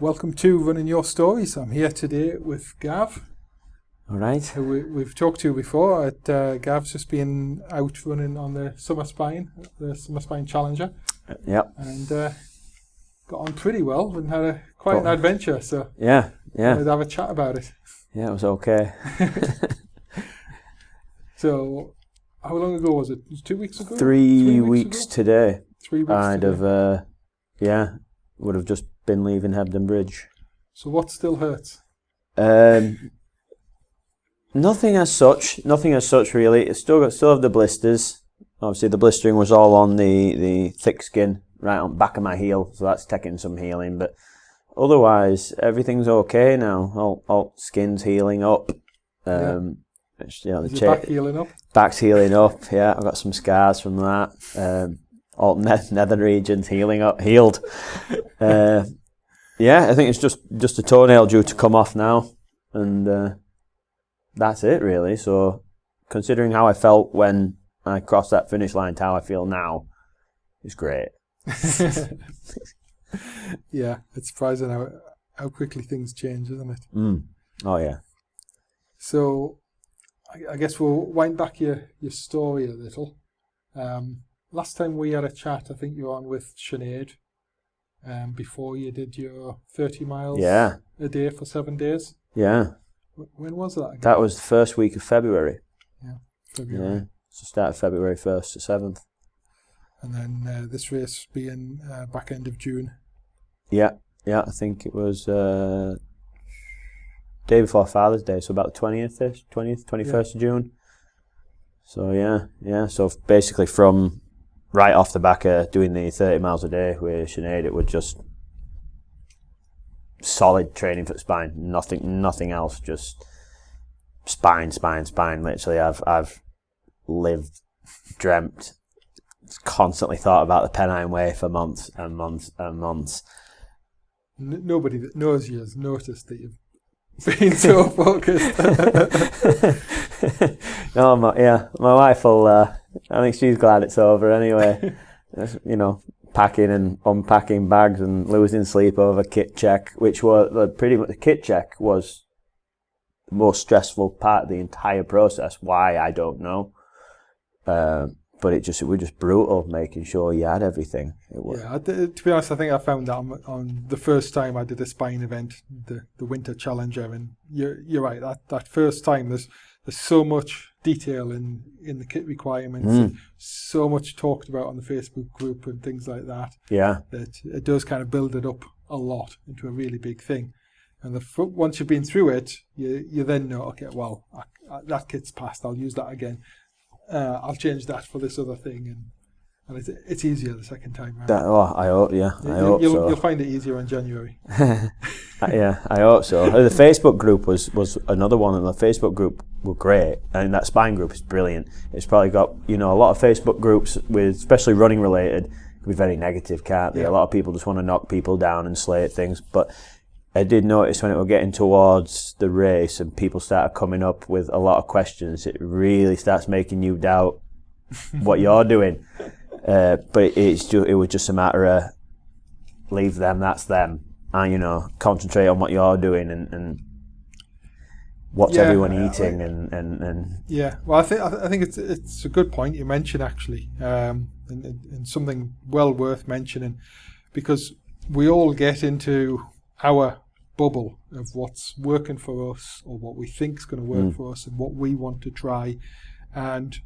Welcome to Running Your Stories. I'm here today with Gav. All right. Who we've talked to before. Gav's just been out running on the Summer Spine Challenger. Yep. And got on pretty well and had quite an adventure. So yeah. Wanted to have a chat about it. Yeah, it was okay. So, how long ago was it? It was 2 weeks ago? 3 weeks ago? Today. 3 weeks I'd today. Would have just been leaving Hebden Bridge. So what still hurts? Nothing as such really. Still have the blisters. Obviously the blistering was all on the thick skin right on the back of my heel, so that's taking some healing, but otherwise everything's okay now. All skin's healing up. Is your back healing up? Back's healing up, yeah. I've got some scars from that. All nether regions healed. I think it's just a toenail due to come off now, and that's it really. So, considering how I felt when I crossed that finish line to how I feel now, it's great. Yeah, it's surprising how quickly things change, isn't it? Oh yeah. So, I guess we'll wind back your story a little. Last time we had a chat, I think you were on with Sinead, before you did your 30 miles a day for 7 days. Yeah. When was that again? That was the first week of February. Yeah, February. Yeah, so started February 1st to 7th. And then this race being back end of June. Yeah, I think it was day before Father's Day, so about the 21st of June. So yeah, so basically from right off the back of doing the 30 miles a day with Sinead, it was just solid training for the spine, nothing else, just spine. Literally, I've lived, dreamt, constantly thought about the Pennine Way for months and months and months. Nobody that knows you has noticed that you've been so focused. No, my wife will. I think she's glad it's over anyway. Packing and unpacking bags and losing sleep over kit check, which was pretty much the kit check was the most stressful part of the entire process. Why, I don't know. But it was just brutal making sure you had everything. It was. Yeah, to be honest, I think I found that on the first time I did a spine event, the Winter Challenger, and you're right. That first time, there's so much detail in the kit requirements, and so much talked about on the Facebook group and things like that. Yeah, that it does kind of build it up a lot into a really big thing. And once you've been through it, you then know, okay, well, that kit's passed. I'll use that again. I'll change that for this other thing, and it's easier the second time around. I hope, I hope so. You'll find it easier in January. Yeah, I hope so. The Facebook group was another one, and the Facebook group were great, and that spine group is brilliant. It's probably got a lot of Facebook groups with, especially running related, can be very negative, can't they? Yeah. A lot of people just want to knock people down and slate things, but I did notice when it was getting towards the race and people started coming up with a lot of questions, it really starts making you doubt what you're doing. But it was just a matter of leave them, that's them, and concentrate on what you're doing and what's everyone eating and yeah. Well, I think it's a good point you mentioned actually, and something well worth mentioning, because we all get into our bubble of what's working for us or what we think is going to work for us and what we want to try. And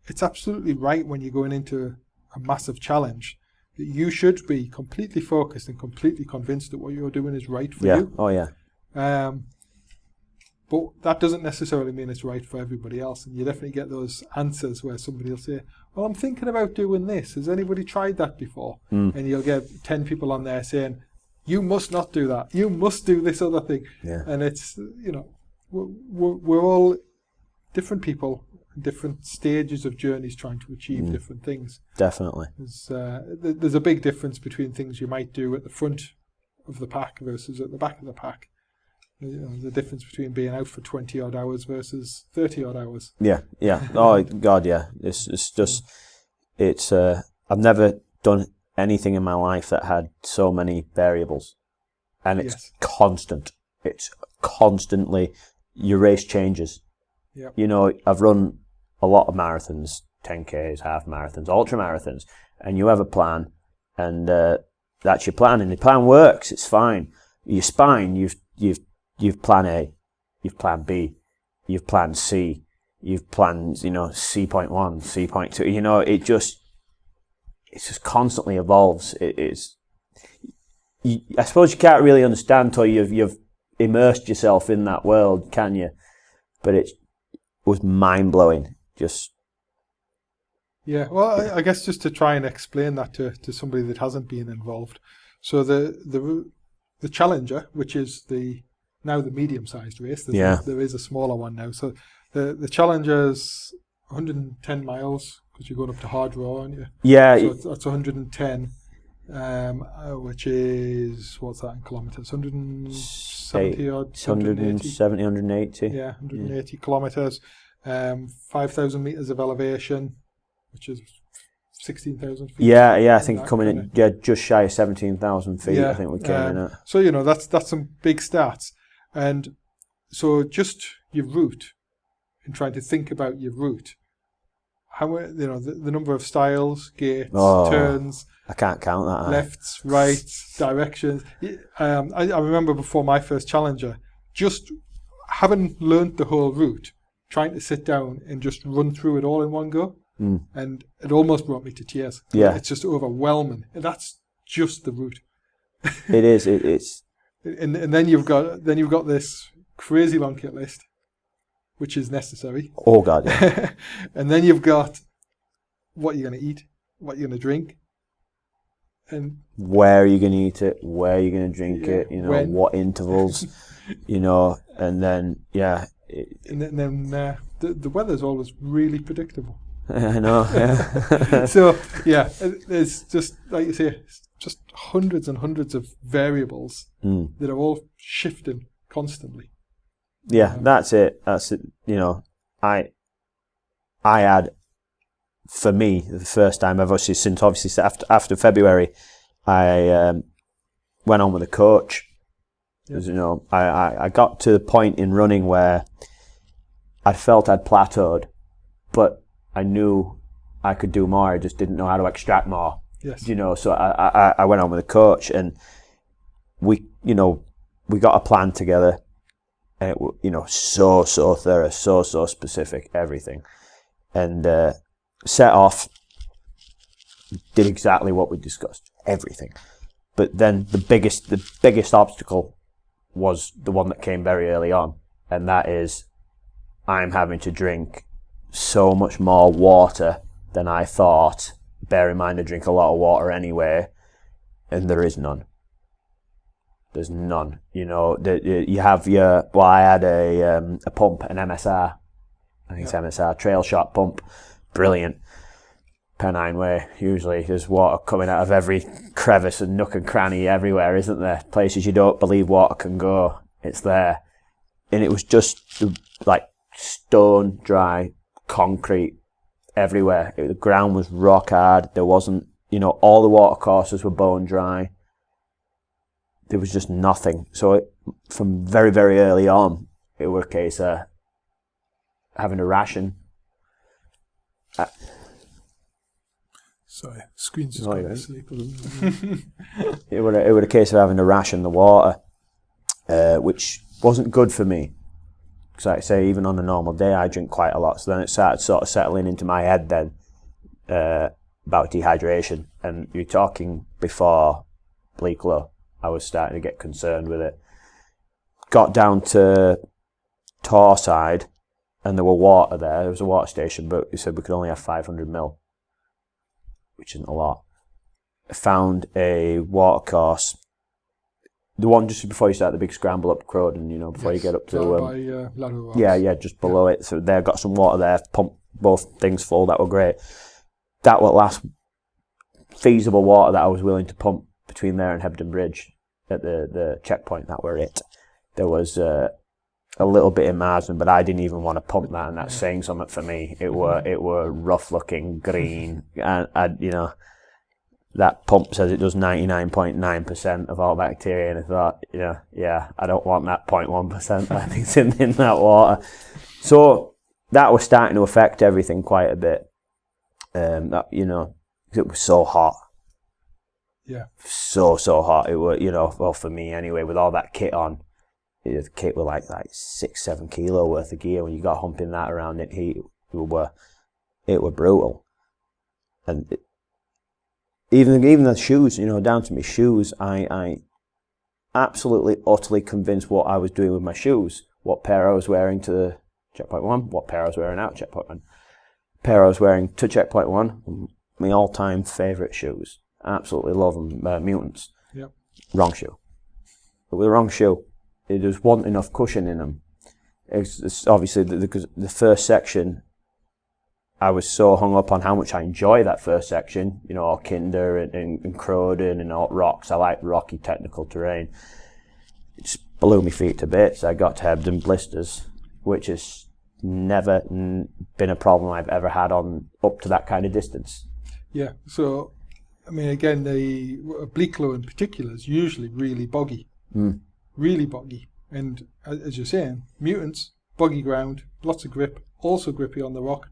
it's absolutely right when you're going into a massive challenge that you should be completely focused and completely convinced that what you're doing is right for you. Oh yeah. But that doesn't necessarily mean it's right for everybody else. And you definitely get those answers where somebody will say, well, I'm thinking about doing this. Has anybody tried that before? And you'll get 10 people on there saying, you must not do that. You must do this other thing. Yeah. And it's, we're all different people, different stages of journeys trying to achieve different things. Definitely. There's a big difference between things you might do at the front of the pack versus at the back of the pack. There's a difference between being out for 20 odd hours versus 30 odd hours. Yeah. Oh God, yeah. I've never done anything in my life that had so many variables. and it's constant. It's constantly, your race changes. Yep. You know, I've run a lot of marathons, 10Ks, half marathons, ultra marathons, and you have a plan, and that's your plan, and the plan works. It's fine. Your spine, you've plan A, you've plan B, you've plan C, you've planned, you know, C.1, C.2. You know, it just constantly evolves. I suppose you can't really understand till you've immersed yourself in that world, can you? But it was mind blowing. Just yeah. Well, I guess just to try and explain that to somebody that hasn't been involved. So the Challenger, which is now the medium-sized race. There is a smaller one now. So the Challenger's 110 miles because you're going up to Hardraw, aren't you? Yeah. So that's 110. Which is, what's that in kilometres? 170 odd? 170, 180. Yeah, 180 kilometres. 5,000 metres of elevation, which is 16,000 feet. Yeah, I think coming in just shy of 17,000 feet, I think we came in at. So, you know, that's some big stats. And so just your route, and trying to think about your route, how, you know, the number of styles, gates, turns, I can't count that. Lefts, rights, directions. I remember before my first Challenger, just having learnt the whole route, trying to sit down and just run through it all in one go. And it almost brought me to tears. Yeah. It's just overwhelming. And that's just the route. It is. It's. And then you've got this crazy long kit list, which is necessary. Oh, God, yeah. And then you've got what you're going to eat, what you're going to drink. And where are you going to eat it? Where are you going to drink it? You know, what intervals? You know, and then and then the weather's always really predictable. I know. Yeah. So there's just, like you say, just hundreds and hundreds of variables that are all shifting constantly. Yeah, that's it. You know, I had. For me, the first time ever, since after February, I went on with a coach. Yep. You know, I got to the point in running where I felt I'd plateaued, but I knew I could do more. I just didn't know how to extract more. Yes. You know, so I went on with a coach, and we got a plan together, and it, you know, so thorough, so specific, everything, and. Set off, did exactly what we discussed, everything. But then the biggest obstacle was the one that came very early on, and that is I'm having to drink so much more water than I thought. Bear in mind I drink a lot of water anyway, and there is none. There's none. You know, you have your. Well, I had a pump, an MSR. I think it's MSR trail shot pump. Brilliant. Pennine Way. Usually there's water coming out of every crevice and nook and cranny everywhere, isn't there? Places you don't believe water can go. It's there. And it was just like stone dry concrete everywhere. The ground was rock hard. There wasn't, you know, all the water courses were bone dry. There was just nothing. So from very, very early on, it was a case of having a ration. Sorry, screen's just going to sleep. It was a case of having to ration the water, which wasn't good for me. Because like I say, even on a normal day, I drink quite a lot. So then it started sort of settling into my head then about dehydration. And you're talking before Bleaklow, I was starting to get concerned with it. Got down to Torside, and there were water there. There was a water station, but he said we could only have 500 mil, which isn't a lot. I found a water course, the one just before you start the big scramble up Croydon, you know, before you get up to by just below it. So they got some water there, pumped both things full. That were great. That was the last feasible water that I was willing to pump between there and Hebden Bridge at the checkpoint. That were it. There was a little bit in Marsden, but I didn't even want to pump that, and that's saying something for me. It were rough looking green, and you know, that pump says it does 99.9% of all bacteria, and I thought, yeah, I don't want that 0.1% I think's in that water. So that was starting to affect everything quite a bit. It was so hot. Yeah. So hot. It was, well, for me anyway, with all that kit on, the kit was like 6-7 kilo worth of gear. When you got humping that around in heat, it were brutal. And even the shoes, down to my shoes, I absolutely, utterly convinced what I was doing with my shoes, what pair I was wearing to checkpoint 1, what pair I was wearing out checkpoint 1, pair I was wearing to checkpoint 1, my all-time favourite shoes. Absolutely love them, Mutants. Yep. Wrong shoe. It was the wrong shoe. It just wasn't enough cushion in them. It's obviously because the first section, I was so hung up on how much I enjoy that first section, all Kinder and Croden and all rocks. I like rocky technical terrain. It just blew my feet to bits. I got to Hebden blisters, which has never been a problem I've ever had on up to that kind of distance. Yeah, so, I mean, again, the Bleaklow in particular is usually really boggy. Really boggy. And as you're saying, Mutants, boggy ground, lots of grip, also grippy on the rock,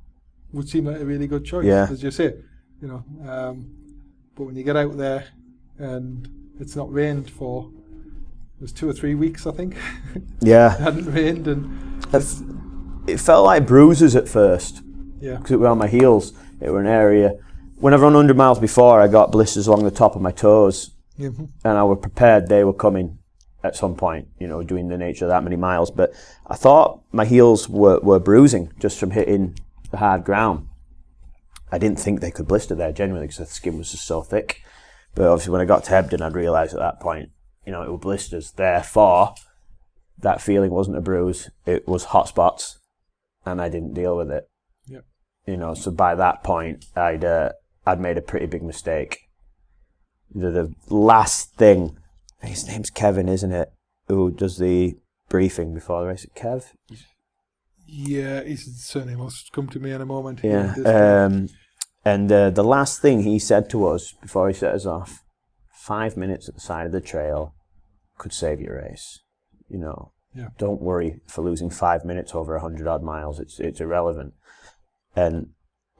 would seem like a really good choice, as you say. But when you get out there and it's not rained for, it was 2 or 3 weeks, I think. Yeah. It hadn't rained, and it felt like bruises at first. Yeah. Because it was on my heels. It were an area. When I've run 100 miles before, I got blisters along the top of my toes. Mm-hmm. And I was prepared they were coming at some point, doing the nature of that many miles. But I thought my heels were bruising just from hitting the hard ground. I didn't think they could blister there, genuinely, because the skin was just so thick. But obviously when I got to Hebden, I'd realised at that point, it was blisters. Therefore, that feeling wasn't a bruise, it was hot spots, and I didn't deal with it. Yep. So by that point, I'd made a pretty big mistake. The last thing, his name's Kevin, isn't it, who does the briefing before the race? Kev? Yeah, his surname will come to me in a moment. Yeah. And the last thing he said to us before he set us off, 5 minutes at the side of the trail could save your race. Yeah. Don't worry for losing 5 minutes over 100 odd miles. It's irrelevant. And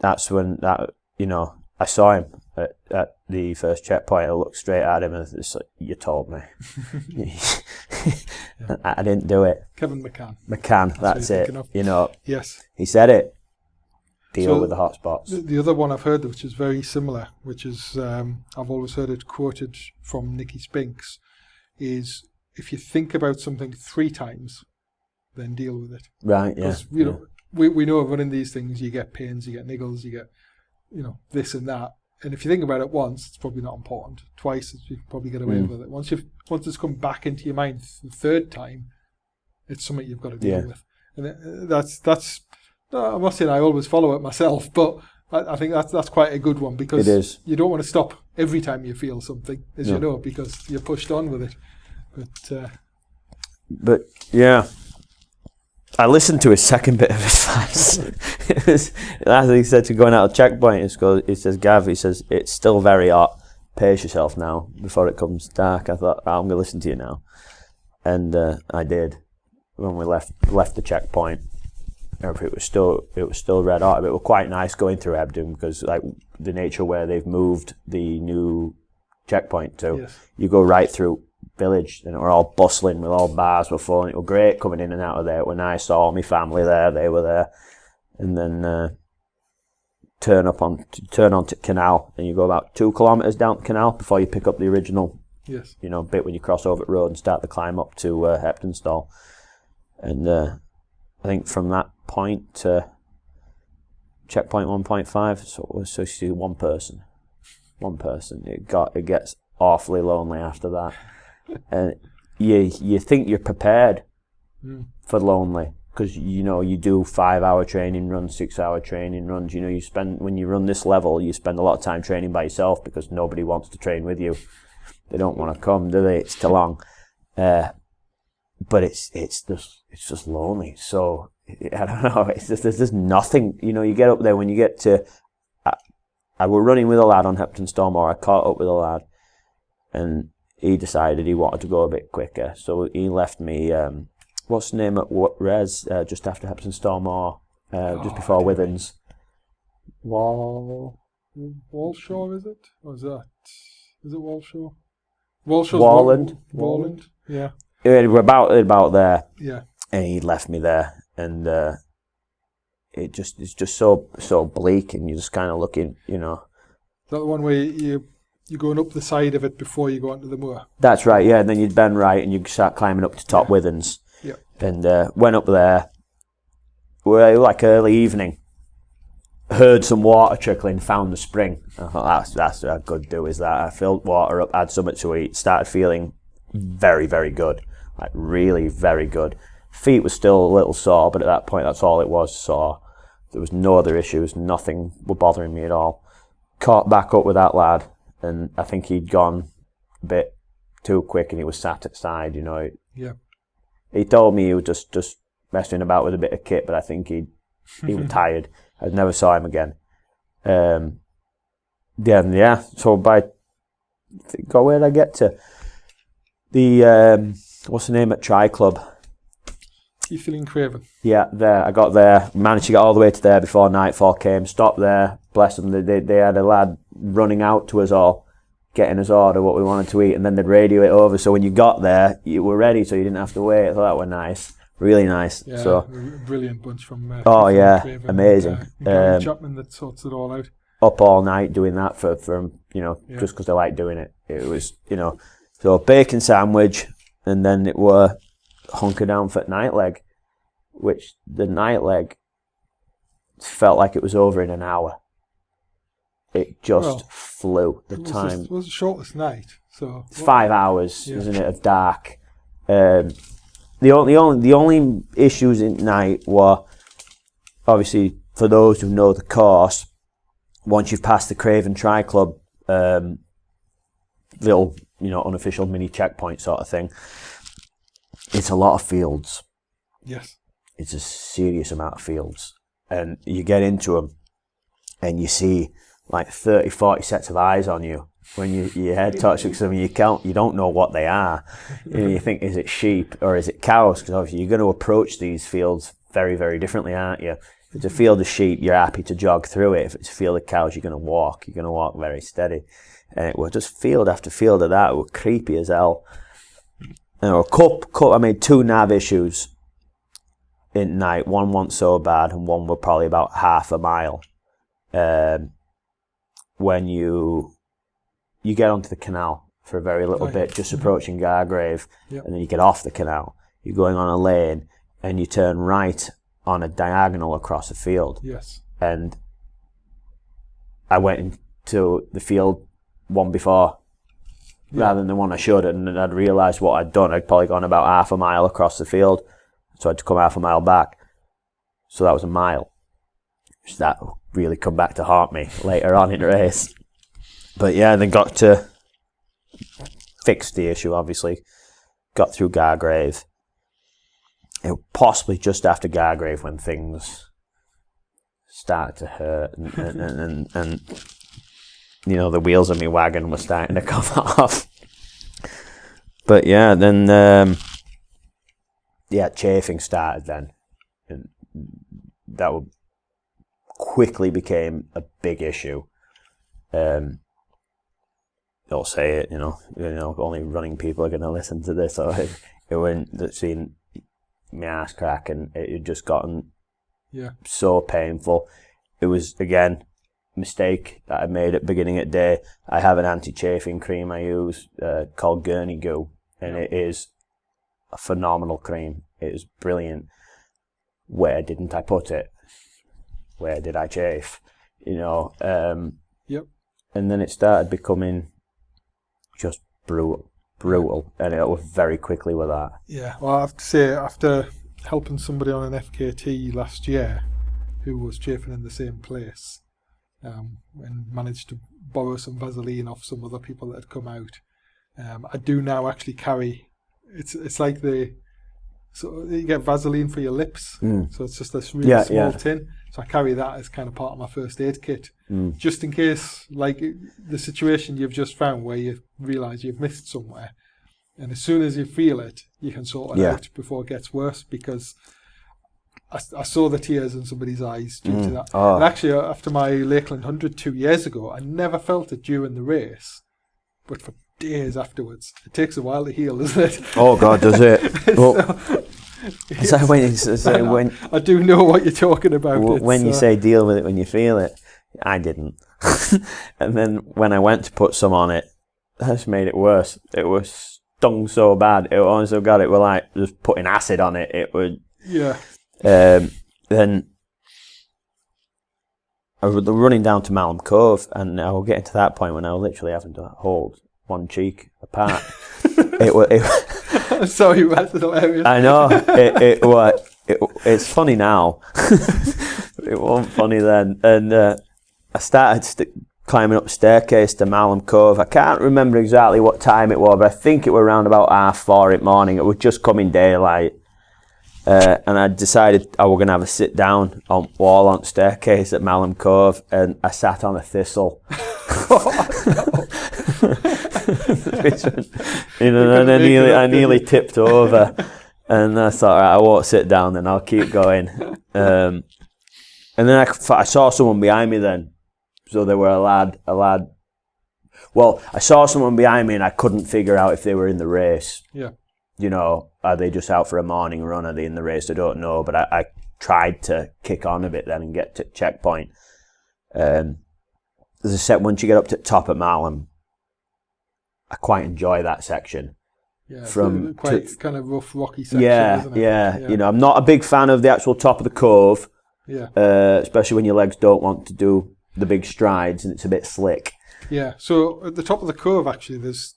that's when I saw him at the first checkpoint. I looked straight at him and it's like, you told me. Yeah. I didn't do it. Kevin McCann. That's it. Yes. He said it. Deal with the hot spots. The other one I've heard, which is very similar, which is I've always heard it quoted from Nicky Spinks, is if you think about something 3 times, then deal with it. Right. Yeah. Because we know running these things, you get pains, you get niggles, you get this and that. And if you think about it once, it's probably not important. Twice, you can probably get away with it. Once it's come back into your mind the 3rd time, it's something you've got to deal with. And that's. I'm not saying I always follow it myself, but I think that's quite a good one, because it is. You don't want to stop every time you feel something, as you know, because you're pushed on with it. But yeah. I listened to his second bit of advice. It was, as he said to going out of checkpoint, he says, Gav, he says, it's still very hot. Pace yourself now before it comes dark. I thought, I'm going to listen to you now. And I did. When we left the checkpoint, it was still red hot. It was quite nice going through Hebden, because like the nature where they've moved the new checkpoint to, you go right through village, and we're all bustling with all bars before. It was great coming in and out of there. It was nice. Saw all my family there. They were there, and then turn onto Canal, and you go about 2 kilometres down the canal before you pick up the original. Yes. Bit when you cross over the road and start the climb up to Heptonstall, and I think from that point to checkpoint 1.5, so you see one person. It gets awfully lonely after that. And you think you're prepared for lonely, because you do 5-hour training runs, 6-hour training runs. You spend, when you run this level, you spend a lot of time training by yourself, because nobody wants to train with you. They don't want to come, do they? It's too long. But it's just lonely. So I don't know. It's just, there's just nothing. You get up there, when you get to I were running with a lad on Hepton Stormore. I caught up with a lad, and he decided he wanted to go a bit quicker, so he left me. What's the name at Res? Just after Hepton Stormore, just before Withens. Walshaw, is it? Or is it Walshaw? Warland. Yeah. We're about there. Yeah. And he left me there, and it's just so bleak, and you're just kind of looking, Is that the one where you're going up the side of it before you go onto the moor? That's right, yeah. And then you'd bend right, and you start climbing up to top Withens. Yeah. And went up there. Like early evening. Heard some water trickling. Found the spring. I thought that's what I could do. Is that I filled water up, had something to eat, started feeling very, very good, like really very good. Feet were still a little sore, but at that point, that's all it was, sore. There was no other issues. Nothing were bothering me at all. Caught back up with that lad, and I think he'd gone a bit too quick, and he was sat aside. Yeah. He told me he was just messing about with a bit of kit, but I think he was tired. I never saw him again. So where did I get to? The what's the name at Tri Club? Keithley and Craven. Yeah, there. I got there. Managed to get all the way to there before nightfall came. Stopped there. Bless them. They had a lad running out to us all, getting us order what we wanted to eat, and then they'd radio it over. So when you got there, you were ready, so you didn't have to wait. I thought that was nice. Really nice. Yeah, so brilliant bunch from. Craven, amazing. Gary Chapman that sorts it all out. Up all night doing that for just because they like doing it. It was so bacon sandwich, and then it were hunker down for night leg, which the night leg felt like it was over in an hour. It just flew. The time was the shortest night, so it's 5 hours, isn't it, of dark. The only issues at night were obviously for those who know the course. Once you've passed the Craven Tri Club, little unofficial mini checkpoint sort of thing, it's a lot of fields. Yes, it's a serious amount of fields, and you get into them, and you see like 30, 40 sets of eyes on you. When your head touches them, you don't know what they are. You think, is it sheep or is it cows? Because obviously you're going to approach these fields very, very differently, aren't you? If it's a field of sheep, you're happy to jog through it. If it's a field of cows, you're going to walk. You're going to walk very steady. And it was just field after field of that. It was creepy as hell. I made 2 nav issues in night. One wasn't so bad, and one were probably about half a mile. When you get onto the canal for a very little bit, just approaching Gargrave, and then you get off the canal. You're going on a lane, and you turn right on a diagonal across a field. Yes. And I went into the field one before, rather than the one I should, and I'd realised what I'd done. I'd probably gone about half a mile across the field, so I had to come half a mile back. So that was a mile. So that really come back to haunt me later on in the race. But yeah, then got to fix the issue, obviously. Got through Gargrave. It was possibly just after Gargrave when things started to hurt and the wheels of my wagon were starting to come off. But yeah, then chafing started then. And that quickly became a big issue. They'll say it, only running people are going to listen to this. So it went, seeing my ass crack, and it had just gotten so painful. It was, again, a mistake that I made at the beginning of the day. I have an anti-chafing cream I use called Gurney Goo, and it is a phenomenal cream. It is brilliant. Where didn't I put it? Where did I chafe? And then it started becoming just brutal, and it was very quickly with that. Yeah, well, I have to say, after helping somebody on an FKT last year who was chafing in the same place, and managed to borrow some Vaseline off some other people that had come out, I do now actually carry. It's like the So you get Vaseline for your lips. So it's just this really small tin. So I carry that as kind of part of my first aid kit, just in case, like the situation you've just found where you realise you've missed somewhere, and as soon as you feel it, you can sort it out before it gets worse. Because I saw the tears in somebody's eyes due to that. And actually, after my Lakeland 100 2 years ago, I never felt it during the race, but for days afterwards. It takes a while to heal, doesn't it? Oh God, does it? When I do know what you're talking about. When you say deal with it when you feel it, I didn't. And then when I went to put some on it, that just made it worse. It was stung so bad. It honestly, God, it was like just putting acid on it. It would. Yeah. Then I was running down to Malham Cove, and I was getting to that point when I was literally having to hold one cheek apart. I'm sorry, that's hilarious. I know. It's funny now. It wasn't funny then. And I started climbing up the staircase to Malham Cove. I can't remember exactly what time it was, but I think it was around about 4:30 in the morning. It was just coming daylight. And I decided I was going to have a sit down on the staircase at Malham Cove, and I sat on a thistle. And I nearly tipped over, and I thought, right, I won't sit down, then I'll keep going. And then I saw someone behind me then, so there were a lad. Well, I saw someone behind me, and I couldn't figure out if they were in the race. Yeah. You know, are they just out for a morning run? Are they in the race? I don't know, but I tried to kick on a bit then and get to checkpoint. There's a set once you get up to the top at Malham. I quite enjoy that section. Yeah, kind of rough, rocky section. Isn't it? Yeah. You know, I'm not a big fan of the actual top of the cove. Yeah. Especially when your legs don't want to do the big strides and it's a bit slick. Yeah. So at the top of the cove, actually, there's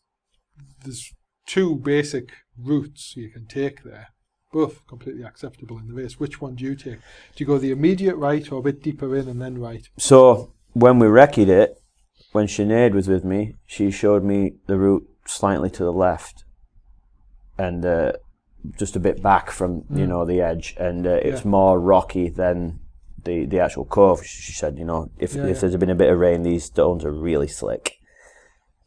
two basic routes you can take there, both completely acceptable in the race. Which one do you take? Do you go the immediate right or a bit deeper in and then right? So when we recce'd it, when Sinead was with me, she showed me the route slightly to the left and just a bit back from the edge, and it's more rocky than the actual cove. She said, if there's been a bit of rain, these stones are really slick.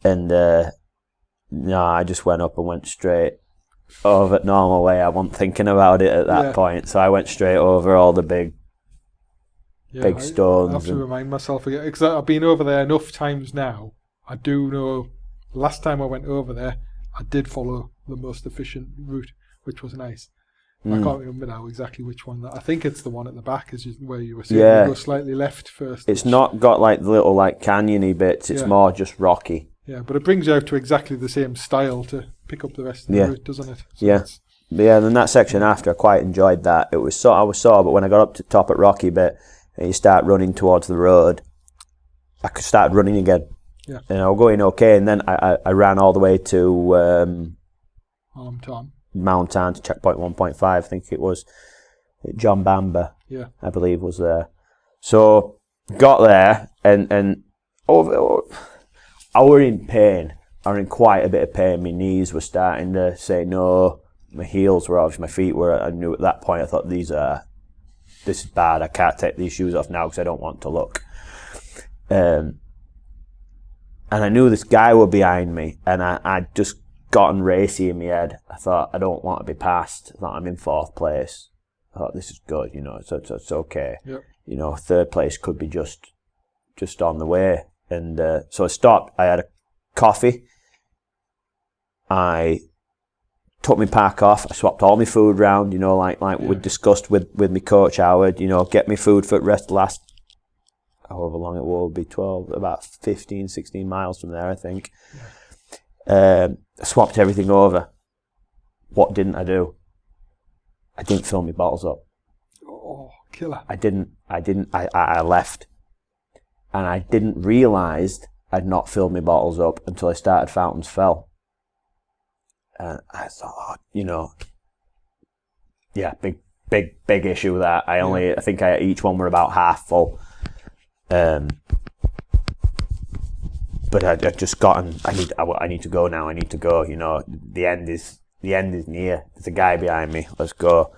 And no, I just went up and went straight over it normal way. I wasn't thinking about it at that point, so I went straight over all the big stones. I have to remind myself again, because I've been over there enough times now. I do know last time I went over there, I did follow the most efficient route, which was nice. I can't remember now exactly which one. I think it's the one at the back, where you were saying you go slightly left first. It's not got like the little canyony bits. It's more just rocky. Yeah, but it brings you out to exactly the same style to pick up the rest of the route, doesn't it? So then that section after, I quite enjoyed that. I was sore, but when I got up to the top at rocky bit, and you start running towards the road, I started running again. Yeah. And I was going okay, and then I ran all the way to Mountain to checkpoint 1.5. I think it was John Bamber. Yeah. I believe was there. So got there and I were in pain. I was in quite a bit of pain. My knees were starting to say no. My heels were off. My feet were. I knew at that point. I thought this is bad. I can't take these shoes off now because I don't want to look. And I knew this guy were behind me, and I just gotten racy in my head. I thought, I don't want to be passed. I thought, I'm in 4th place. I thought, this is good, so it's okay. Yep. 3rd place could be just on the way. And so I stopped. I had a coffee. I took my pack off. I swapped all my food round, we discussed with my coach Howard, get me food for the rest of the last, however long it will be, about 15, 16 miles from there, I think. Yeah. I swapped everything over. What didn't I do? I didn't fill my bottles up. Oh, killer. I left. And I didn't realise I'd not filled my bottles up until I started Fountains Fell. And I thought, big issue with that. I think each one were about half full. But I just gotten. I need to go now. I need to go. The end is the end is near. There's a guy behind me. Let's go.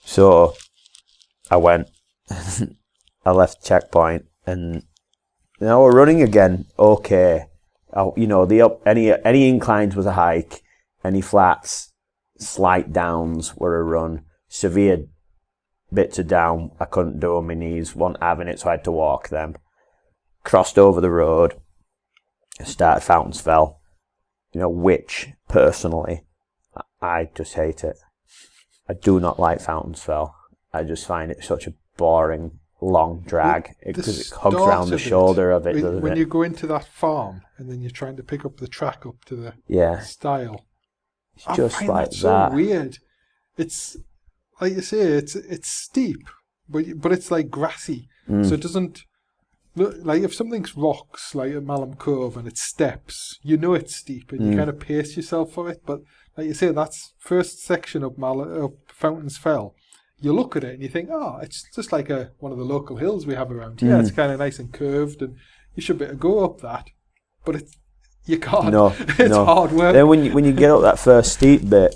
So I went. I left checkpoint, and now we're running again. Okay, any inclines was a hike, any flats, slight downs were a run. Severe bits of down, I couldn't do on my knees. Wasn't having it, so I had to walk them. Crossed over the road. Started Fountains Fell. Which personally, I just hate it. I do not like Fountains Fell. I just find it such a boring, long drag because it hugs around the shoulder of it, doesn't when it? you go into that farm and then you're trying to pick up the track up to the stile. It's just I find like that so weird. It's like you say, it's steep, but it's like grassy, so it doesn't look like if something's rocks like at Malham Cove and it's steps, it's steep and you kind of pace yourself for it. But like you say, that's first section up Fountains Fell. You look at it and you think, it's just like one of the local hills we have around here. It's kind of nice and curved, and you should be able to go up that. But you can't. No, it's hard work. Then when you get up that first steep bit,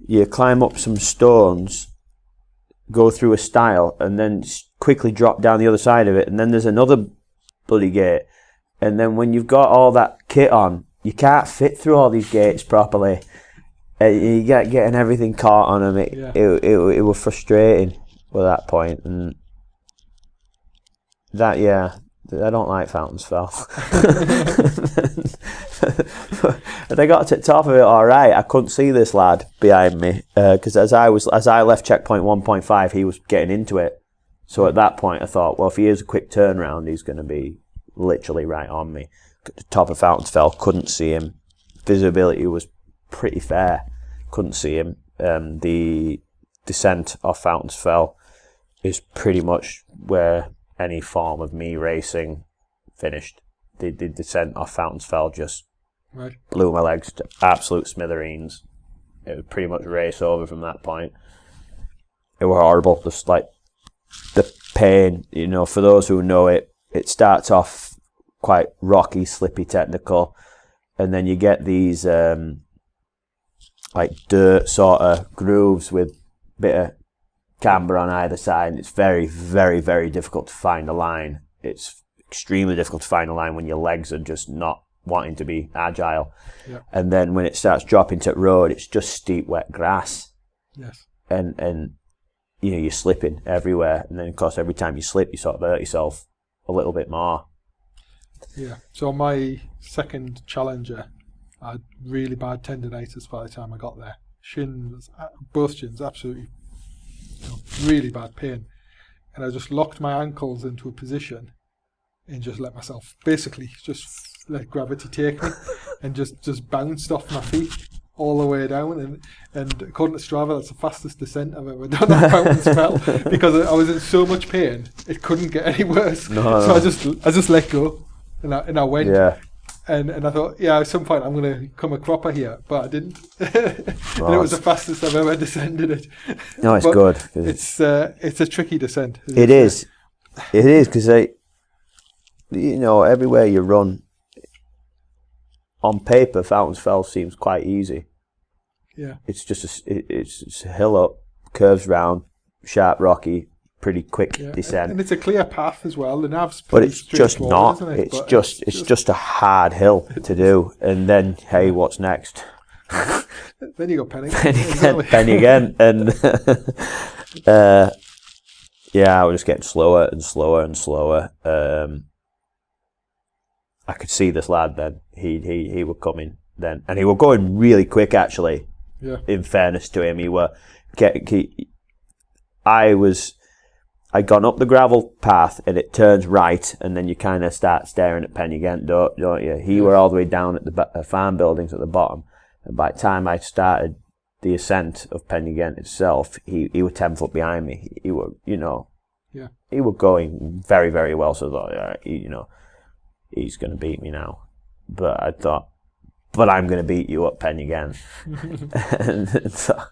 you climb up some stones, go through a stile, and then quickly drop down the other side of it. And then there's another bloody gate. And then when you've got all that kit on, you can't fit through all these gates properly. You get getting everything caught on them. It was frustrating at that point, and that I don't like Fountains Fell. And I got to the top of it all right. I couldn't see this lad behind me because as I left checkpoint 1.5, he was getting into it. So at that point, I thought, well, if he is a quick turnaround, he's going to be literally right on me. At the top of Fountains Fell, couldn't see him. Visibility was pretty fair. Couldn't see him. The descent off Fountains Fell is pretty much where any form of me racing finished. The descent off Fountains Fell just blew my legs to absolute smithereens. It was pretty much race over from that point. It was horrible. Just like the pain, for those who know it, it starts off quite rocky, slippy, technical, and then you get these like dirt sort of grooves with a bit of camber on either side, and it's very, very, very difficult to find a line. It's extremely difficult to find a line when your legs are just not wanting to be agile. Yeah. And then when it starts dropping to road, it's just steep, wet grass. Yes. And you're slipping everywhere, and then of course every time you slip, you sort of hurt yourself a little bit more. Yeah. So my second challenger, I had really bad tendinitis by the time I got there. Both shins, absolutely really bad pain. And I just locked my ankles into a position and just let myself, basically just let gravity take me and just bounced off my feet all the way down. And according to Strava, that's the fastest descent I've ever done on Fountains Fell because I was in so much pain, it couldn't get any worse. So I just let go and I went. Yeah. And I thought, at some point I'm going to come a cropper here, but I didn't. And it was the fastest I've ever descended it. No, it's good. It's a tricky descent. It is because everywhere you run, on paper, Fountains Fell seems quite easy. Yeah. It's just it's a hill up, curves round, sharp, rocky, pretty quick descent. And it's a clear path as well. The nav's but it's just not. It's just a hard hill to do. And then, hey, what's next? Then you go Pennine. Pennine again. And I was just getting slower and slower and slower. I could see this lad then. He was coming then. And he was going really quick, actually. Yeah. In fairness to him, I'd gone up the gravel path and it turns right, and then you kind of start staring at Pennine again, don't you? He were all the way down at the farm buildings at the bottom, and by the time I started the ascent of Pennine again itself, he was 10 foot behind me. He were, he was going very, very well. So I thought, he's going to beat me now. But I thought, I'm going to beat you up Pennine again. And so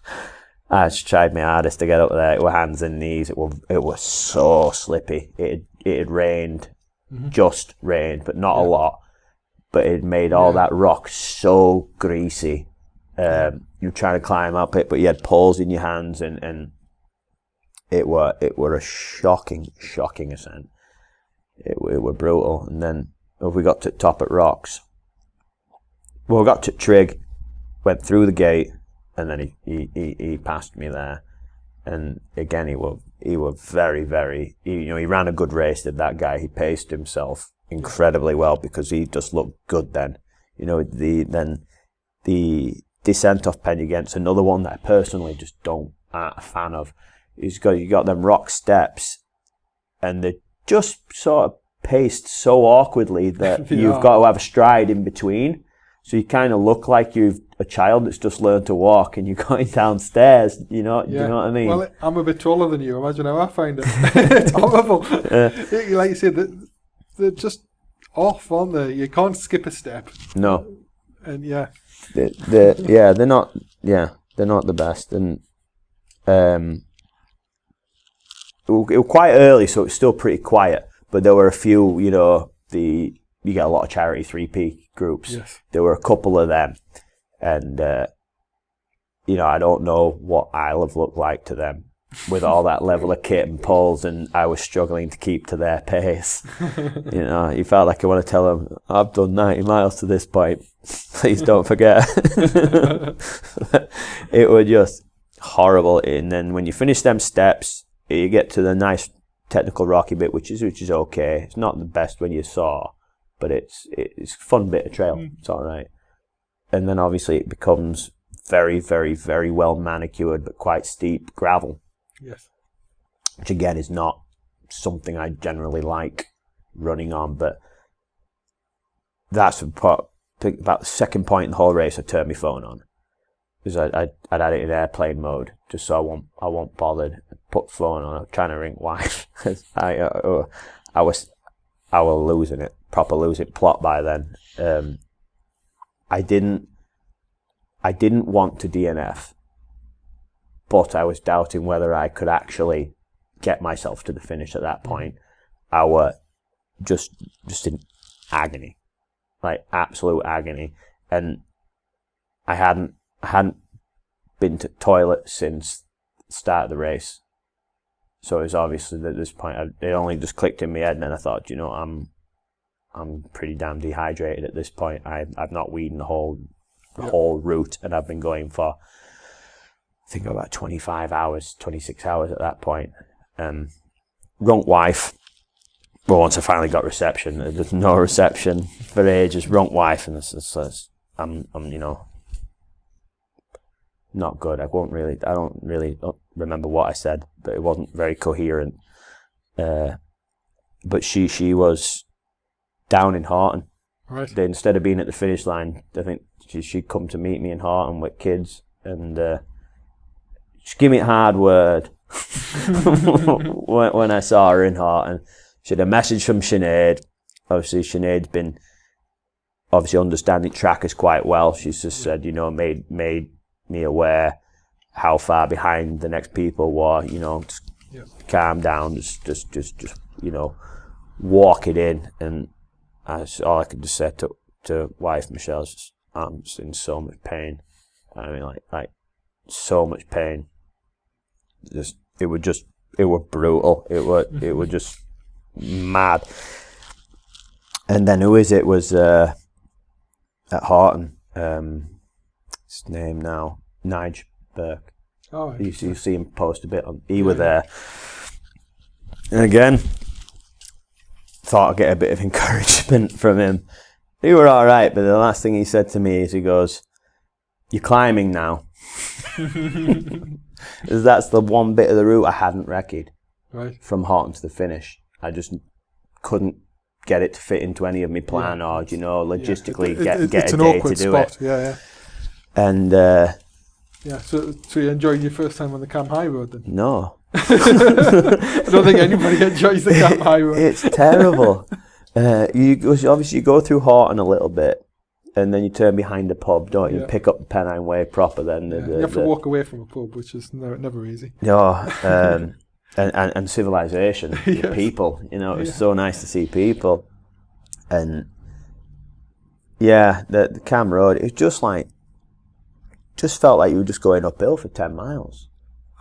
I just tried my hardest to get up there. It were hands and knees. It was so slippy. It had rained, just rained, but not a lot. But it made all that rock so greasy You're trying to climb up it, but you had poles in your hands, and it were a shocking ascent. It were brutal. And then we got to top at Rocks. Well, we got to Trig, went through the gate, and then he passed me there. And again, he were very, very. He ran a good race. Did that guy? He paced himself incredibly well because he just looked good then. The descent off Penny against another one that I personally just aren't a fan of. You got them rock steps, and they're just sort of paced so awkwardly that you've got to have a stride in between. So you kind of look like you've a child that's just learned to walk, and you're going downstairs. Do you know what I mean? Well, I'm a bit taller than you. Imagine how I find it. It's horrible. Like you said, they're just off, aren't they? You can't skip a step. No. And they're not the best. And it was quite early, so it's still pretty quiet. But there were a few, you get a lot of charity 3P groups. Yes. There were a couple of them, and I don't know what I'll have looked like to them with all that level of kit and poles, and I was struggling to keep to their pace. You felt like I want to tell them, I've done 90 miles to this point. Please don't forget. It was just horrible. And then when you finish them steps, you get to the nice technical rocky bit, which is okay. It's not the best when you saw, but it's a fun bit of trail. It's all right. And then obviously it becomes very, very, very well manicured, but quite steep gravel. Yes. Which again is not something I generally like running on, but that's about the second point in the whole race I turned my phone on. Because I'd had it in airplane mode, just so I won't bothered. Put the phone on, I'm trying to ring wife. I was losing it, proper losing plot by then. I didn't want to DNF, but I was doubting whether I could actually get myself to the finish at that point. I was just in agony, like absolute agony, and I hadn't been to toilet since the start of the race. So it was obviously at this point, it only just clicked in my head, and then I thought, I'm pretty damn dehydrated at this point. I've not weeded the whole route, and I've been going for, I think, about 25 hours, 26 hours at that point. Runked wife. Well, once I finally got reception, there's no reception for ages. Runked wife, and I'm not good. I don't really remember what I said, but it wasn't very coherent. But she was down in Harton. Right. Instead of being at the finish line, I think she'd come to meet me in Harton with kids, and she gave me a hard word when I saw her in Harton. She had a message from Sinead. Obviously, Sinead's been understanding trackers quite well. She's just said, made me aware how far behind the next people were. Just calm down, just walk it in. And all I could just say to wife Michelle is, I'm just in so much pain. I mean, like so much pain. It was brutal. It was just mad. And then who is it was at Harton? His name now, Nige Burke. Oh, you see him post a bit on. He were there, and again, thought I'd get a bit of encouragement from him. He were all right, but the last thing he said to me is, he goes, "You're climbing now." That's the one bit of the route I hadn't recce'd. Right. From Harton to the finish. I just couldn't get it to fit into any of my plan, or logistically get a day to do spot. it. Yeah. And so you enjoyed your first time on the Cam High Road then? No. I don't think anybody enjoys the Cam High Road. It's terrible. You go through Harton a little bit, and then you turn behind a pub, don't you? Yeah. Pick up the Pennine Way proper. Then you have to walk away from a pub, which is never easy. No, and civilization, yes. People. It's so nice to see people, and the Cam Road. It's just like just felt like you were just going uphill for 10 miles.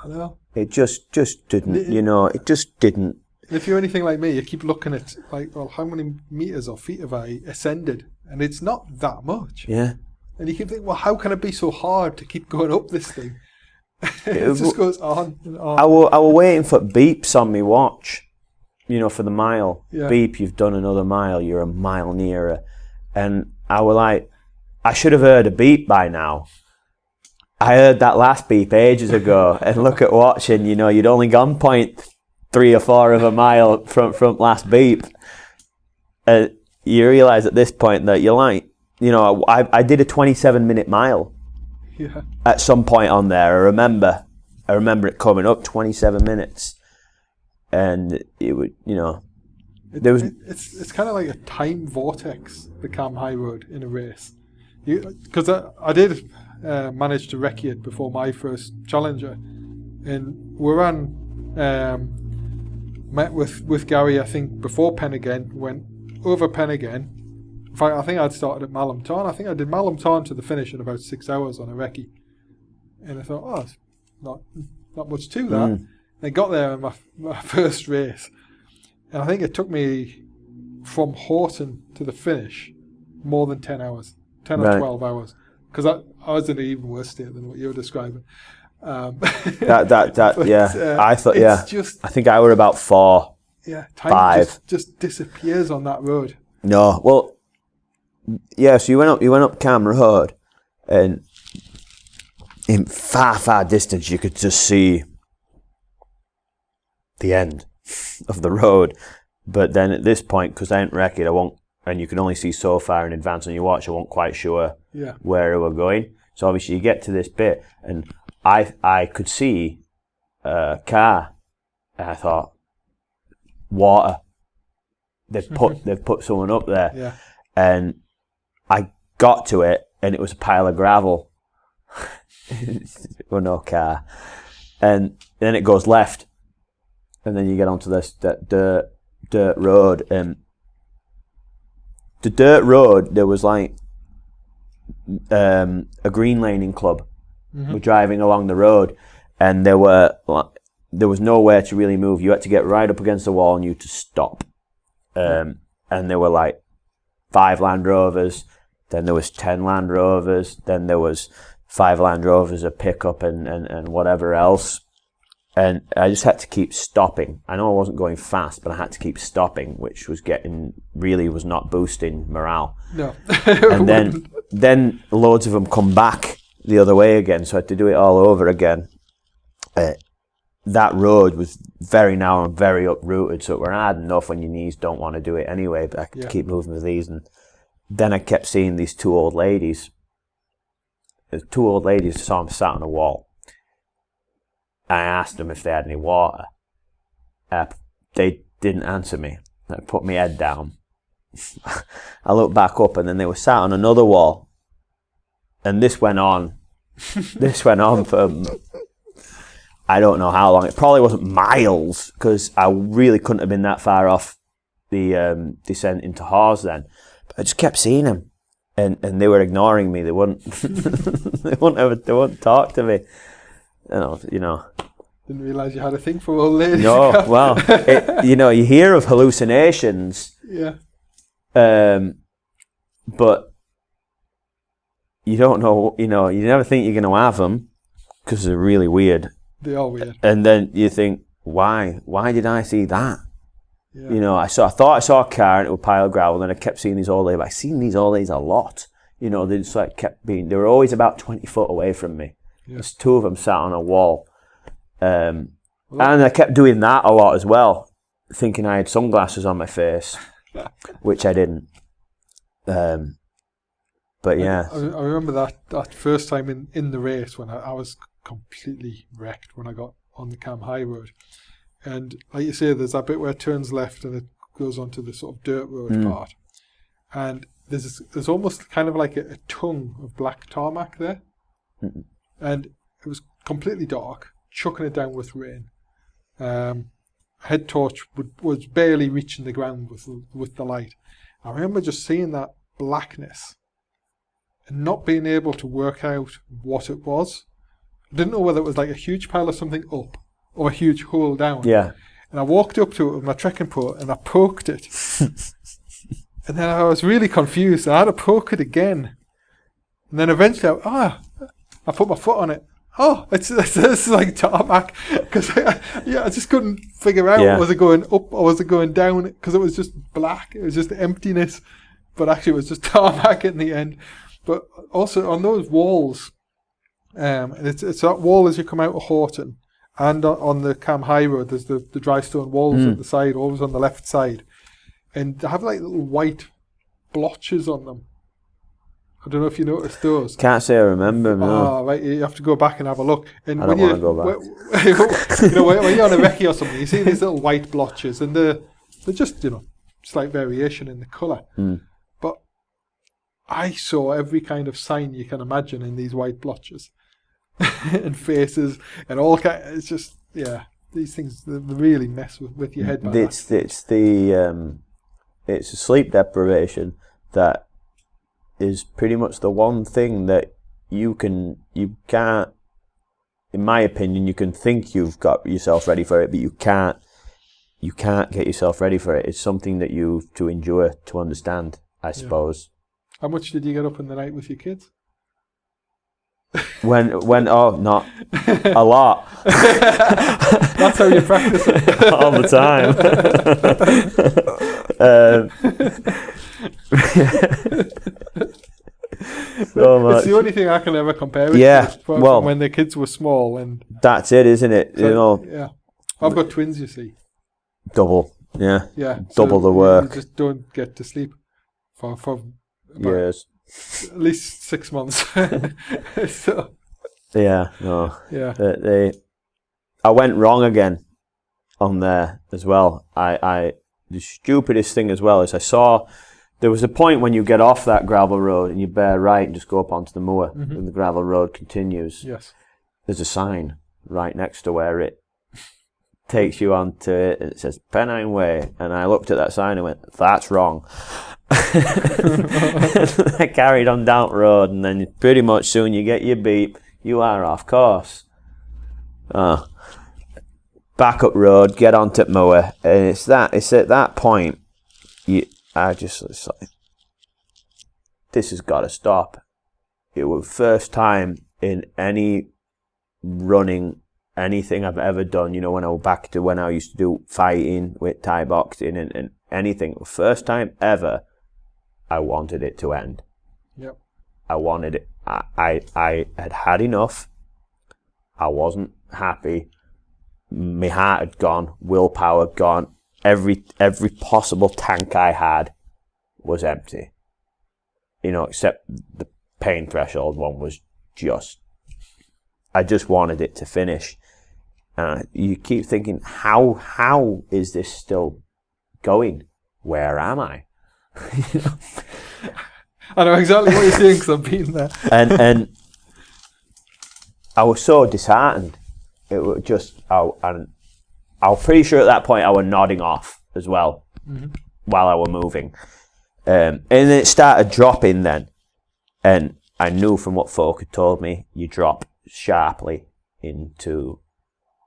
I know. It just didn't, it just didn't. If you're anything like me, you keep looking at, like, well, how many meters or feet have I ascended? And it's not that much. Yeah. And you keep thinking, well, how can it be so hard to keep going up this thing? It just goes on and on. I were waiting for beeps on my watch, for the mile. Yeah. Beep, you've done another mile, you're a mile nearer. And I were like, I should have heard a beep by now. I heard that last beep ages ago, and look at watching, you'd only gone 0.3 or 4 of a mile from last beep. You realise at this point that you're like, I did a 27-minute mile. Yeah. At some point on there, I remember it coming up 27 minutes, and it would, there was. It's kind of like a time vortex, the Cam High Road in a race, because I did manage to wreck it before my first Challenger, and we ran met with Gary, I think before Penn again, went over Penn again. In fact, I think I'd started at Malham Tarn. I think I did Malham Tarn to the finish in about 6 hours on a recce. And I thought, it's not much to that. And I got there in my first race. And I think it took me from Horton to the finish more than 10 hours. 10 or 12 hours. Because I was in an even worse state than what you were describing. But, yeah. I thought, just, I think I were about 4. Yeah, time 5. Just disappears on that road. No, well, yeah. So you went up Cam Road, and in far distance you could just see the end of the road. But then at this point, because I ain't wrecked it, I won't, and you can only see so far in advance on your watch, I wasn't quite sure where we were going. So obviously you get to this bit, and I could see a car, and I thought, water. They've put someone up there. Yeah. And I got to it, and it was a pile of gravel. Well, no car. And then it goes left, and then you get onto that dirt road. And the dirt road, there was like a green laning club. We're driving along the road, and there was nowhere to really move. You had to get right up against the wall, and you had to stop. And there were like 5 Land Rovers, then there was 10 Land Rovers, then there was 5 Land Rovers, a pickup, and whatever else. And I just had to keep stopping. I know I wasn't going fast, but I had to keep stopping, which was was not boosting morale. No. And then loads of them come back the other way again, so I had to do it all over again. That road was very narrow and very uprooted, so it were hard enough when your knees don't want to do it anyway, but I could keep moving with these. And then I kept seeing these 2 old ladies. The 2 old ladies, saw them sat on a wall. I asked them if they had any water. They didn't answer me. I put my head down. I looked back up, and then they were sat on another wall. And this went on. This went on for I don't know how long. It probably wasn't miles, because I really couldn't have been that far off the descent into Hawes then. But I just kept seeing them, and they were ignoring me. They wouldn't they wouldn't talk to me. Didn't realise you had a thing for old ladies. No, well, you hear of hallucinations. Yeah. But you don't know. You never think you're going to have them, because they're really weird. They are weird. And then you think, why? Why did I see that? Yeah. I thought I saw a car and it was a pile of gravel, and then I kept seeing these old ladies. I've seen these old ladies a lot. They just they were always about 20 foot away from me. Yeah. There's 2 of them sat on a wall. And I kept doing that a lot as well, thinking I had sunglasses on my face, which I didn't. But yeah. I remember that first time in the race when I was completely wrecked when I got on the Cam High Road. And like you say, there's that bit where it turns left and it goes onto the sort of dirt road part. And there's almost kind of like a tongue of black tarmac there. Mm-mm. And it was completely dark, chucking it down with rain. Head torch was barely reaching the ground with the light. I remember just seeing that blackness and not being able to work out what it was. I didn't know whether it was like a huge pile of something up or a huge hole down. Yeah. And I walked up to it with my trekking pole and I poked it. And then I was really confused. I had to poke it again. And then eventually, I put my foot on it. Oh, it's like tarmac. Because I just couldn't figure out, was it going up or was it going down? Because it was just black. It was just emptiness. But actually, it was just tarmac in the end. But also on those walls, it's that wall as you come out of Horton. And on the Cam High Road, there's the dry stone walls at the side, always on the left side. And they have like little white blotches on them. I don't know if you noticed those. Can't say I remember, no. Oh, right, you have to go back and have a look. And I don't want to go back. When you're on a recce or something, you see these little white blotches, and they're just, slight variation in the colour. But I saw every kind of sign you can imagine in these white blotches. And faces and all kind. It's just these things they really mess with your head. It's a sleep deprivation that is pretty much the one thing that you can't. In my opinion, you can think you've got yourself ready for it, but you can't. You can't get yourself ready for it. It's something that you have to endure to understand, I suppose. How much did you get up in the night with your kids? Not a lot. That's how you practice it. All the time. So much. It's the only thing I can ever compare it to from when the kids were small. And that's it, isn't it? So, I've got twins, you see. Double, yeah. Double the work. You just don't get to sleep for years. At least 6 months. So. Yeah, no. Yeah. I went wrong again on there as well. The stupidest thing as well is I saw there was a point when you get off that gravel road and you bear right and just go up onto the moor and the gravel road continues. Yes. There's a sign right next to where it takes you onto it and it says Pennine Way, and I looked at that sign and went, that's wrong. I carried on down the road, and then pretty much soon you get your beep, you are off course. Back up road, get onto moor, and it's at that point it's like, this has got to stop. It was first time in any running anything I've ever done, when I was back to when I used to do fighting with Thai boxing and anything. First time ever I wanted it to end. Yep. I wanted it. I had had enough. I wasn't happy. My heart had gone. Willpower gone. Every possible tank I had was empty. Except the pain threshold one was just. I just wanted it to finish. You keep thinking, how is this still going? Where am I? I know exactly what you're saying because I've been there. And I was so disheartened. It was just, I was pretty sure at that point I was nodding off as well while I was moving. And then it started dropping then. And I knew from what folk had told me, you drop sharply into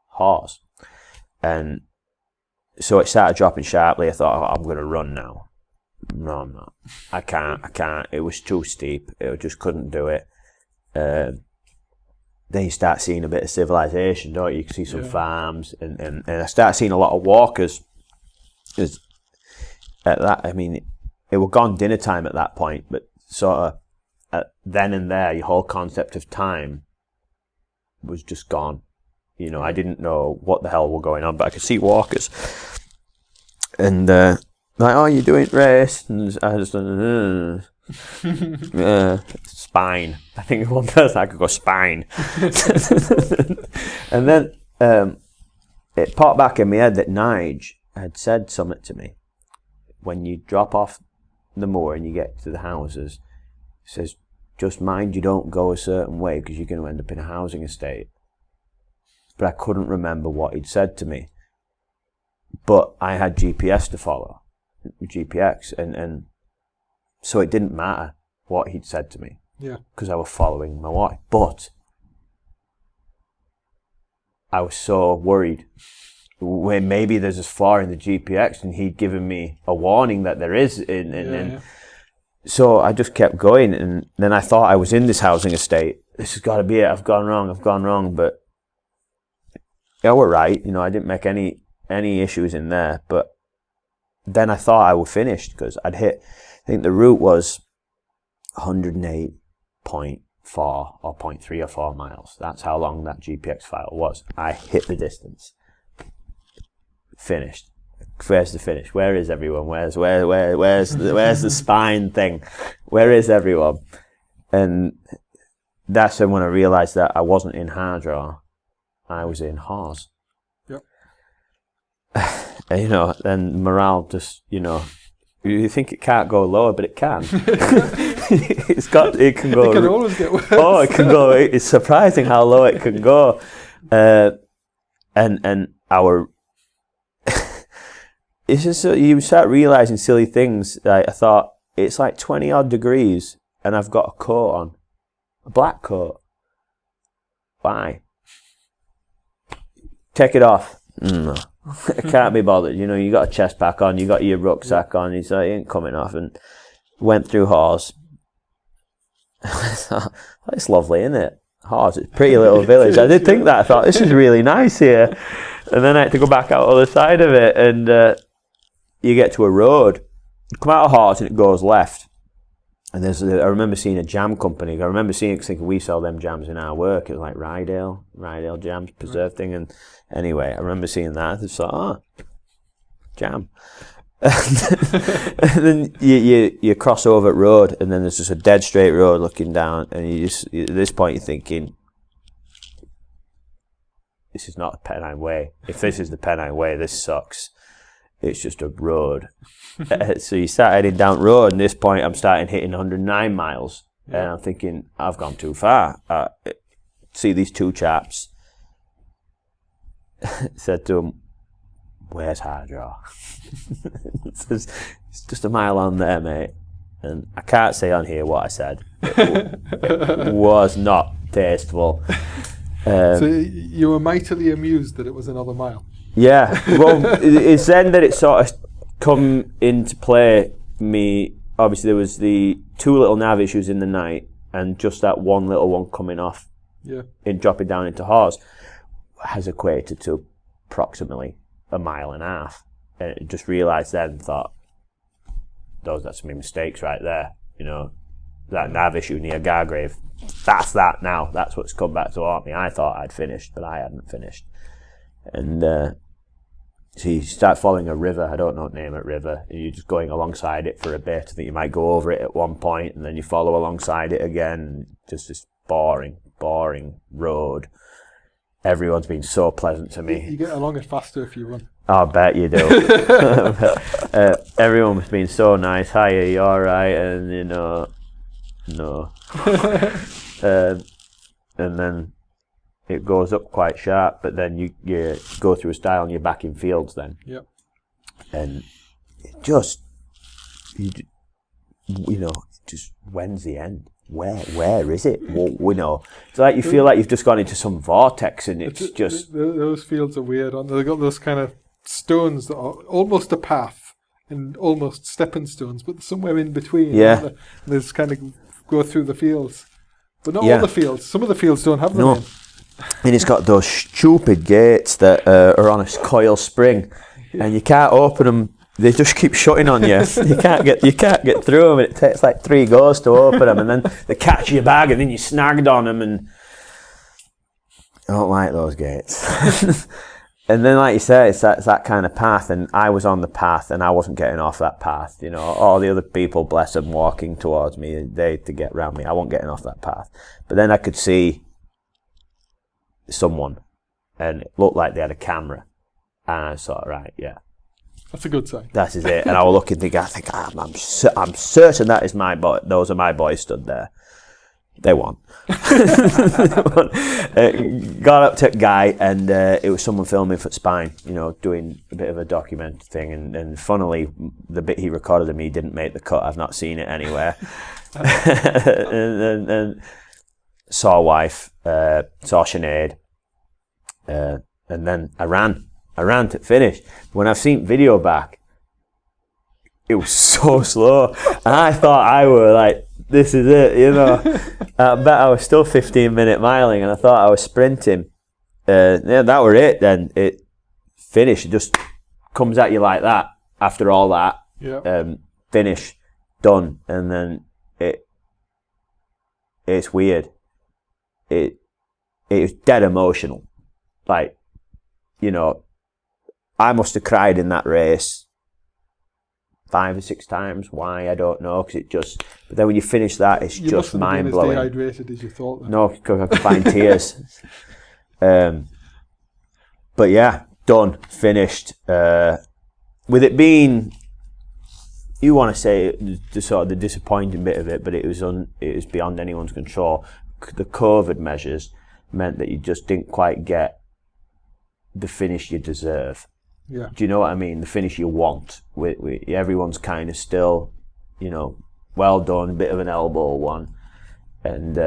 horse. And so it started dropping sharply. I thought, I'm going to run now. No, I'm not. I can't. It was too steep. I just couldn't do it. Then you start seeing a bit of civilization, don't you? You can see some farms, and I start seeing a lot of walkers. At that, it was gone dinner time at that point, but sort of then and there, your whole concept of time was just gone. I didn't know what the hell were going on, but I could see walkers. And like, oh, you're doing race? And I just spine. I think one person I could go spine. And then it popped back in my head that Nige had said something to me. When you drop off the moor and you get to the houses, he says, just mind you don't go a certain way because you're going to end up in a housing estate. But I couldn't remember what he'd said to me. But I had GPS to follow, GPX, and so it didn't matter what he'd said to me. Yeah. Because I was following my watch. But I was so worried when maybe there's a flaw in the GPX and he'd given me a warning that there is. So I just kept going, and then I thought I was in this housing estate. This has got to be it. I've gone wrong. But yeah, we're right. You know, I didn't make any issues in there. But then I thought I was finished because I'd hit, I think the route was 108.4 or 0.3 or 4 miles. That's how long that GPX file was. I hit the distance. Finished. Where's the finish? Where is everyone? Where's the spine thing? Where is everyone? And that's when I realised that I wasn't in Hardraw. I was in Hards. Yep. And, you know, then morale just, you know, you think it can't go lower, but it can. It can go. It can always get worse. Oh, it can go. It's surprising how low it can go. And our. It's just you start realising silly things. Like I thought it's like 20 odd degrees, and I've got a coat on, a black coat. Why? Take it off. No, I can't be bothered. You know, you got a chest pack on, you got your rucksack on. He's like, it ain't coming off, and went through Hawes. It's lovely, isn't it? Hawes, it's a pretty little village. I did think that. I thought this is really nice here, and then I had to go back out the other side of it, and. You get to a road, you come out of Hart and it goes left. And I remember seeing a jam company. I remember thinking we sell them jams in our work. It was like Rydale jams, preserve thing. And anyway, I remember seeing that. I just thought, jam. And then you cross over at road, and then there's just a dead straight road looking down. And at this point you're thinking, this is not the Pennine Way. If this is the Pennine Way, this sucks. It's just a road. So you start heading down road, and at this point I'm starting hitting 109 miles. Yeah. And I'm thinking, I've gone too far. See these two chaps. Said to them, where's Hardraw? It's just a mile on there, mate. And I can't say on here what I said. It was not tasteful. So you were mightily amused that it was another mile. Yeah, well, it's then that it sort of come into play. Me, obviously, there was the two little nav issues in the night, and just that one little one coming off, in dropping down into Hawes, has equated to approximately a mile and a half. And I just realised then, thought, that's some mistakes right there. You know, that nav issue near Gargrave, that's that now. That's what's come back to haunt me. I thought I'd finished, but I hadn't finished. And so you start following a river, I don't know what name it river, and you're just going alongside it for a bit. I think you might go over it at one point, and then you follow alongside it again. Just this boring road. Everyone's been so pleasant to me. You get along it faster if you run. I bet you do. Everyone's been so nice. Hi, are you alright? And you know, no. And then it goes up quite sharp, but then you go through a stile and you're back in fields then. Yep. And it just, you know, just when's the end? Where is it? Well, it's like you feel like you've just gone into some vortex, and it's just... Those fields are weird, aren't they? They've got those kind of stones that are almost a path and almost stepping stones, but somewhere in between. Yeah. They just kind of go through the fields. But not all the fields. Some of the fields don't have them in. And it's got those stupid gates that are on a coil spring, and you can't open them. They just keep shutting on you. You can't get through them. And it takes like 3 goes to open them, and then they catch your bag, and then you're snagged on them. And I don't like those gates. And then, like you say, it's that kind of path. And I was on the path, and I wasn't getting off that path. You know, all the other people, bless them, walking towards me, they to get around me. I wasn't getting off that path. But then I could see someone, and it looked like they had a camera, and I thought, right, yeah, that's a good sign. That is it. And I was looking, I'm certain that is my boy. Those are my boys stood there. They won. Got up to a guy, and it was someone filming for Spine, you know, doing a bit of a document thing, and funnily, the bit he recorded of me didn't make the cut. I've not seen it anywhere. and saw wife, saw Sinead, and then I ran to finish. When I've seen video back, it was so slow, and I thought I were like, this is it, you know. I bet I was still 15-minute miling, and I thought I was sprinting. Yeah, that were it. Then it finished. It just comes at you like that. After all that, finish, done, and then it's weird. It was dead emotional. Like, you know, I must have cried in that race 5 or 6 times. Why, I don't know. Because it just. But then when you finish that, it's you just mind blowing. You mustn't have been as dehydrated as you thought. Then. No, because I could find tears. But yeah, done, finished. With it being, you want to say the sort of the disappointing bit of it, but it was beyond anyone's control. The COVID measures meant that you just didn't quite get the finish you deserve. Yeah. Do you know what I mean? The finish you want. Everyone's kind of still, you know, well done, a bit of an elbow one. And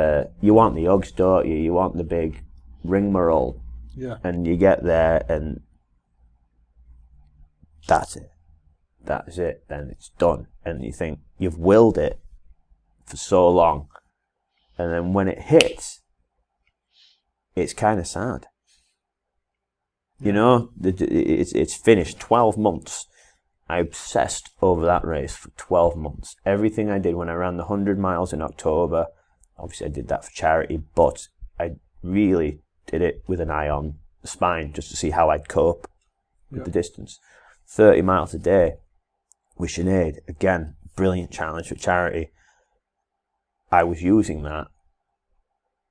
you want the Uggs, don't you? You want the big rigmarole. Yeah. And you get there and that's it. That's it. Then it's done. And you think, you've willed it for so long. And then when it hits, it's kind of sad. You know, it's finished. 12 months. I obsessed over that race for 12 months. Everything I did when I ran the 100 miles in October, obviously I did that for charity, but I really did it with an eye on the spine, just to see how I'd cope with the distance. 30 miles a day with Sinead, again, brilliant challenge for charity. I was using that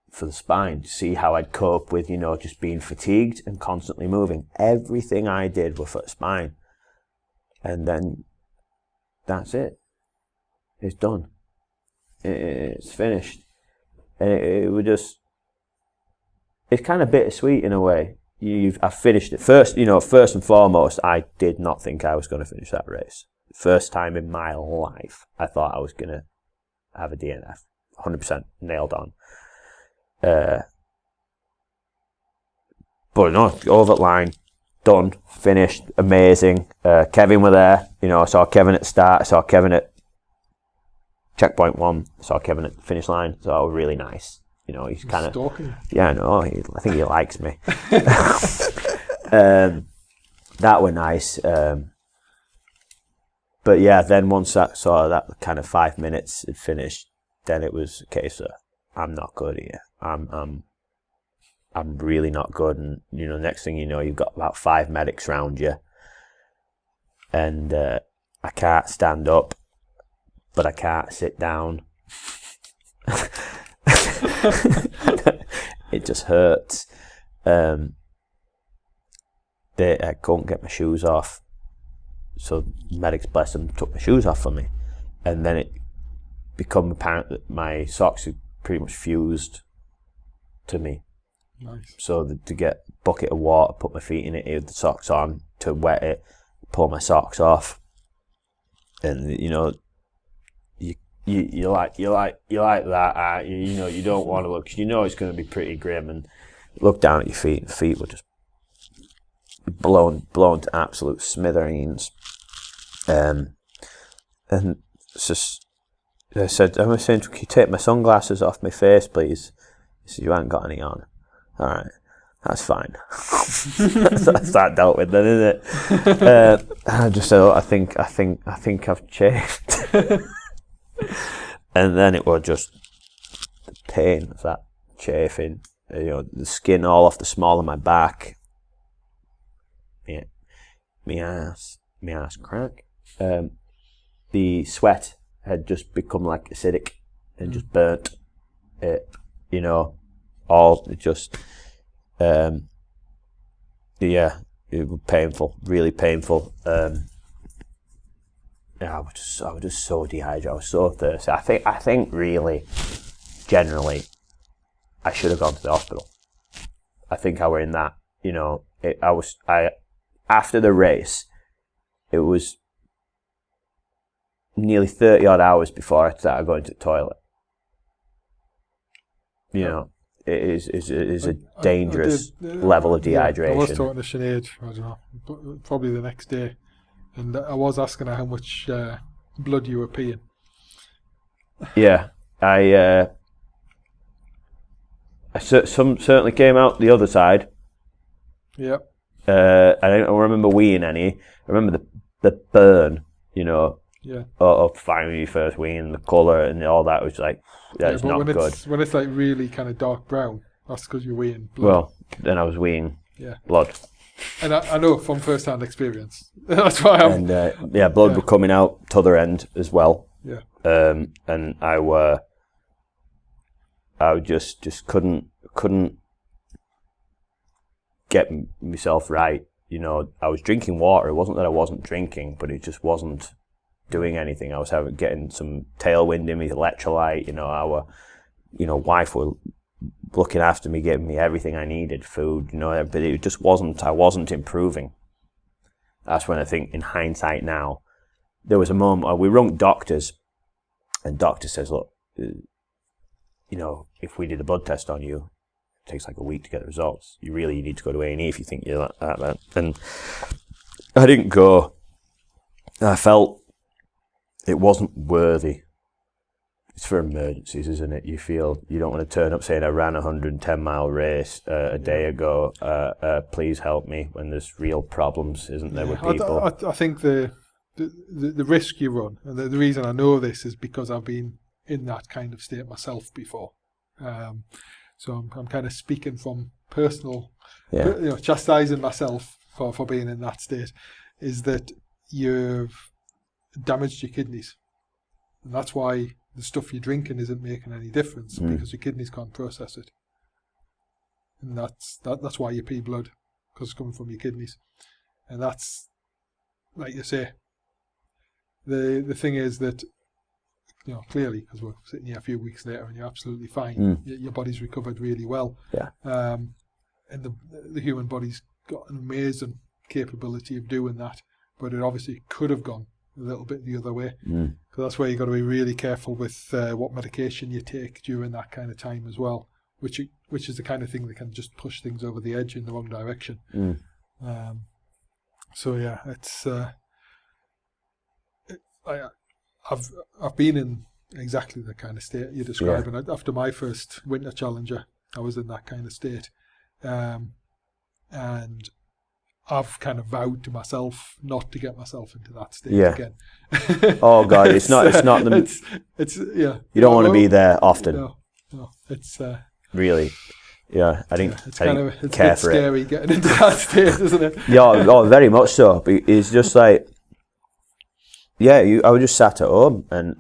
for the spine to see how I'd cope with, you know, just being fatigued and constantly moving. Everything I did was for the spine. And then that's it. It's done. It's finished. And it was just, it's kind of bittersweet in a way. I've finished it. First and foremost, I did not think I was going to finish that race. First time in my life, I thought I was going to have a DNF. 100% nailed on. But no, over the line, done, finished, amazing. Kevin were there. You know, I saw Kevin at the start. I saw Kevin at checkpoint 1. I saw Kevin at the finish line. So it was really nice. You know, he's kind of stalking. Yeah, no, I think he likes me. That were nice. But yeah, then once I saw that kind of 5 minutes had finished, then it was a case of, I'm not good here. I'm really not good. And you know, next thing you know, you've got about 5 medics around you, and I can't stand up, but I can't sit down. It just hurts. I couldn't get my shoes off, so medics, bless them, took my shoes off for me, and then it became apparent that my socks had pretty much fused to me. Nice. So to get a bucket of water, put my feet in it, with the socks on, to wet it, pull my socks off, and you know, you like that. You know, you don't want to look, because you know it's going to be pretty grim, and look down at your feet, and feet were just blown to absolute smithereens. And it's just, I said, "I'm saying, can you take my sunglasses off my face, please?" He said, "You haven't got any on." All right, that's fine. That's that dealt with then, isn't it? I just said, I think I've chafed. And then it was just the pain of that chafing. You know, the skin all off the small of my back. Yeah, my ass crack. The sweat had just become like acidic and just burnt it. You know, all just. Yeah, it was painful, really painful. I was just so dehydrated. I was so thirsty. I think really, generally, I should have gone to the hospital. I think I were in that. You know, after the race, it was nearly 30 odd hours before I started going to the toilet. You know, it is a dangerous level of dehydration. I was talking to Sinead, I don't know, probably the next day, and I was asking her how much blood you were peeing. Yeah, I certainly came out the other side. Yep. I don't remember weeing any. I remember the burn, you know, of finding your first wee and the colour and all that was like, that's not good. When it's like really kind of dark brown, that's because you're weeing blood. Well, then I was weeing blood. And I know from first-hand experience. That's why I'm... And blood were coming out t'other end as well. Yeah. And I just couldn't get myself right. You know, I was drinking water. It wasn't that I wasn't drinking, but it just wasn't doing anything. I was getting some tailwind in me, electrolyte. You know, our wife were looking after me, giving me everything I needed, food. You know, but it just wasn't. I wasn't improving. That's when I think, in hindsight now, there was a moment we rung doctors, and doctor says, look, you know, if we did a blood test on you, it takes like a week to get the results. You need to go to A&E if you think you're like that. And I didn't go. I felt it wasn't worthy. It's for emergencies, isn't it? You feel you don't want to turn up saying I ran a 110-mile race a day ago. Please help me when there's real problems, isn't there, with people? I think the risk you run, and the reason I know this is because I've been in that kind of state myself before. So I'm kind of speaking from personal, chastising myself for being in that state, is that you've damaged your kidneys. And that's why the stuff you're drinking isn't making any difference, because your kidneys can't process it. And that's why you pee blood, because it's coming from your kidneys. And that's, like you say, the thing is that, you know, clearly, because we're sitting here a few weeks later and you're absolutely fine, your body's recovered really well. Yeah. And the human body's got an amazing capability of doing that, but it obviously could have gone a little bit the other way. Because that's where you've got to be really careful with what medication you take during that kind of time as well, which is the kind of thing that can just push things over the edge in the wrong direction. So yeah, it's I've been in exactly the kind of state you're describing. Yeah. After my first winter challenger, I was in that kind of state, and I've kind of vowed to myself not to get myself into that state again. Oh God, it's not the. It's yeah. You don't want to be there often. No, it's really. Yeah, I think it's I kind think of it's care a bit for scary getting into that state, isn't it? Yeah, oh, very much so. It's just like. Yeah, I was just sat at home and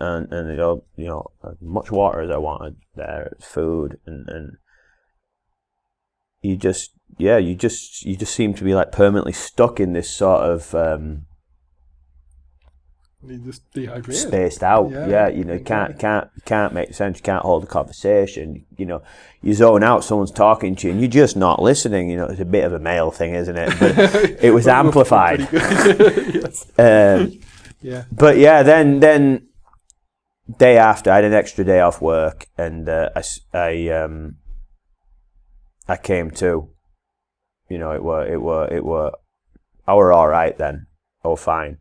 you know, as much water as I wanted there, food, and you just seem to be like permanently stuck in this sort of you just dehydrated, spaced out. Yeah, you know, you can't make sense. You can't hold a conversation. You know, you zone out. Someone's talking to you, and you're just not listening. You know, it's a bit of a male thing, isn't it? But it was amplified. Yes. Yeah. But yeah, then day after, I had an extra day off work, and I came to. You know, it were. I were all right then. I were fine.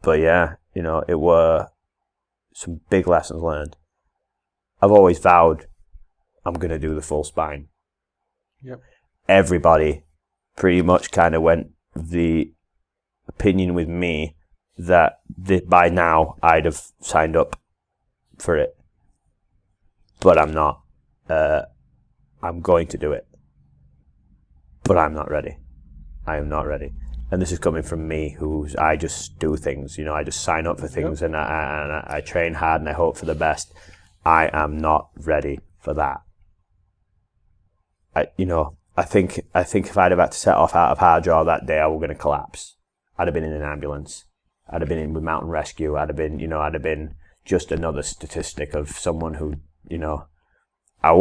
But yeah, you know, it were some big lessons learned. I've always vowed I'm going to do the full spine. Yep. Everybody pretty much kind of went the opinion with me that by now I'd have signed up for it. But I'm not. I'm going to do it. But I'm not ready. I am not ready. And this is coming from me, I just do things. You know, I just sign up for things, and I train hard and I hope for the best. I am not ready for that. I think if I'd have had to set off out of Hardraw that day, I was going to collapse. I'd have been in an ambulance. I'd have been in with mountain rescue. I'd have been just another statistic of someone who, you know, I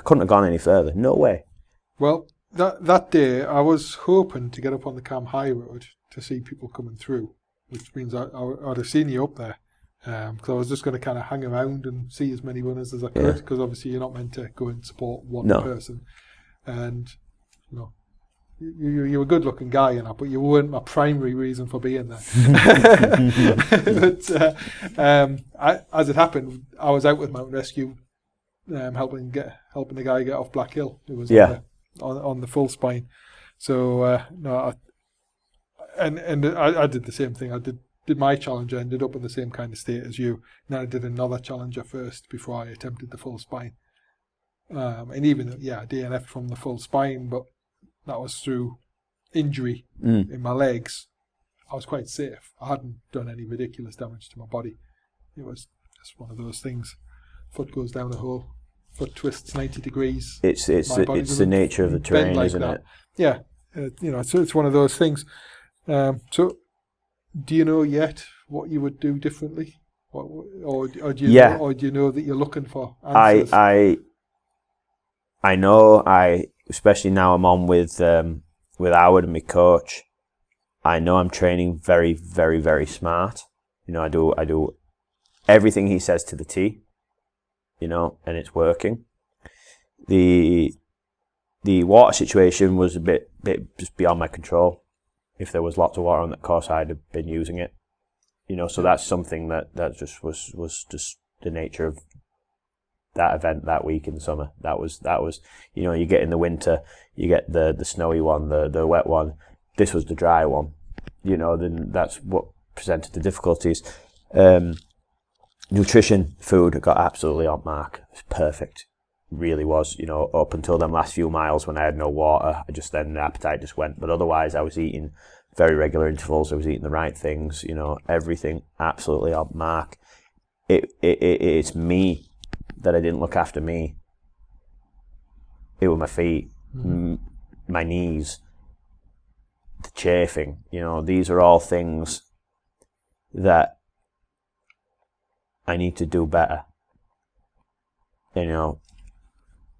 couldn't have gone any further. No way. Well, that day I was hoping to get up on the Cam High Road to see people coming through, which means I'd have seen you up there. Because I was just going to kind of hang around and see as many runners as I could, because obviously you're not meant to go and support one person. And, you know, you're a good-looking guy, you know, but you weren't my primary reason for being there. But as it happened, I was out with Mountain Rescue, helping the guy get off Black Hill. It was on the full spine. So I did the same thing. I did my challenger, ended up in the same kind of state as you. And then I did another challenger first before I attempted the full spine. And even I DNF'd from the full spine, but that was through injury in my legs. I was quite safe. I hadn't done any ridiculous damage to my body. It was just one of those things. Foot goes down a hole, foot twists 90 degrees. It's the nature of the terrain, like isn't it? Yeah, so it's one of those things. So, do you know yet what you would do differently, or do you know that you're looking for answers? I know. Especially now I'm on with Howard and my coach. I know I'm training very, very, very smart. You know, I do everything he says to the T. You know, and it's working. The water situation was a bit just beyond my control. If there was lots of water on that course, I'd have been using it. You know, so that's something that just was just the nature of that event that week in the summer. That was you know, you get in the winter, you get the snowy one, the wet one. This was the dry one. You know, then that's what presented the difficulties. Nutrition, food got absolutely on mark. It was perfect. Really was, you know, up until them last few miles when I had no water, then the appetite just went. But otherwise, I was eating very regular intervals. I was eating the right things, you know, everything absolutely on mark. It's me that I didn't look after me. It was my feet, my knees, the chafing. You know, these are all things that I need to do better. You know,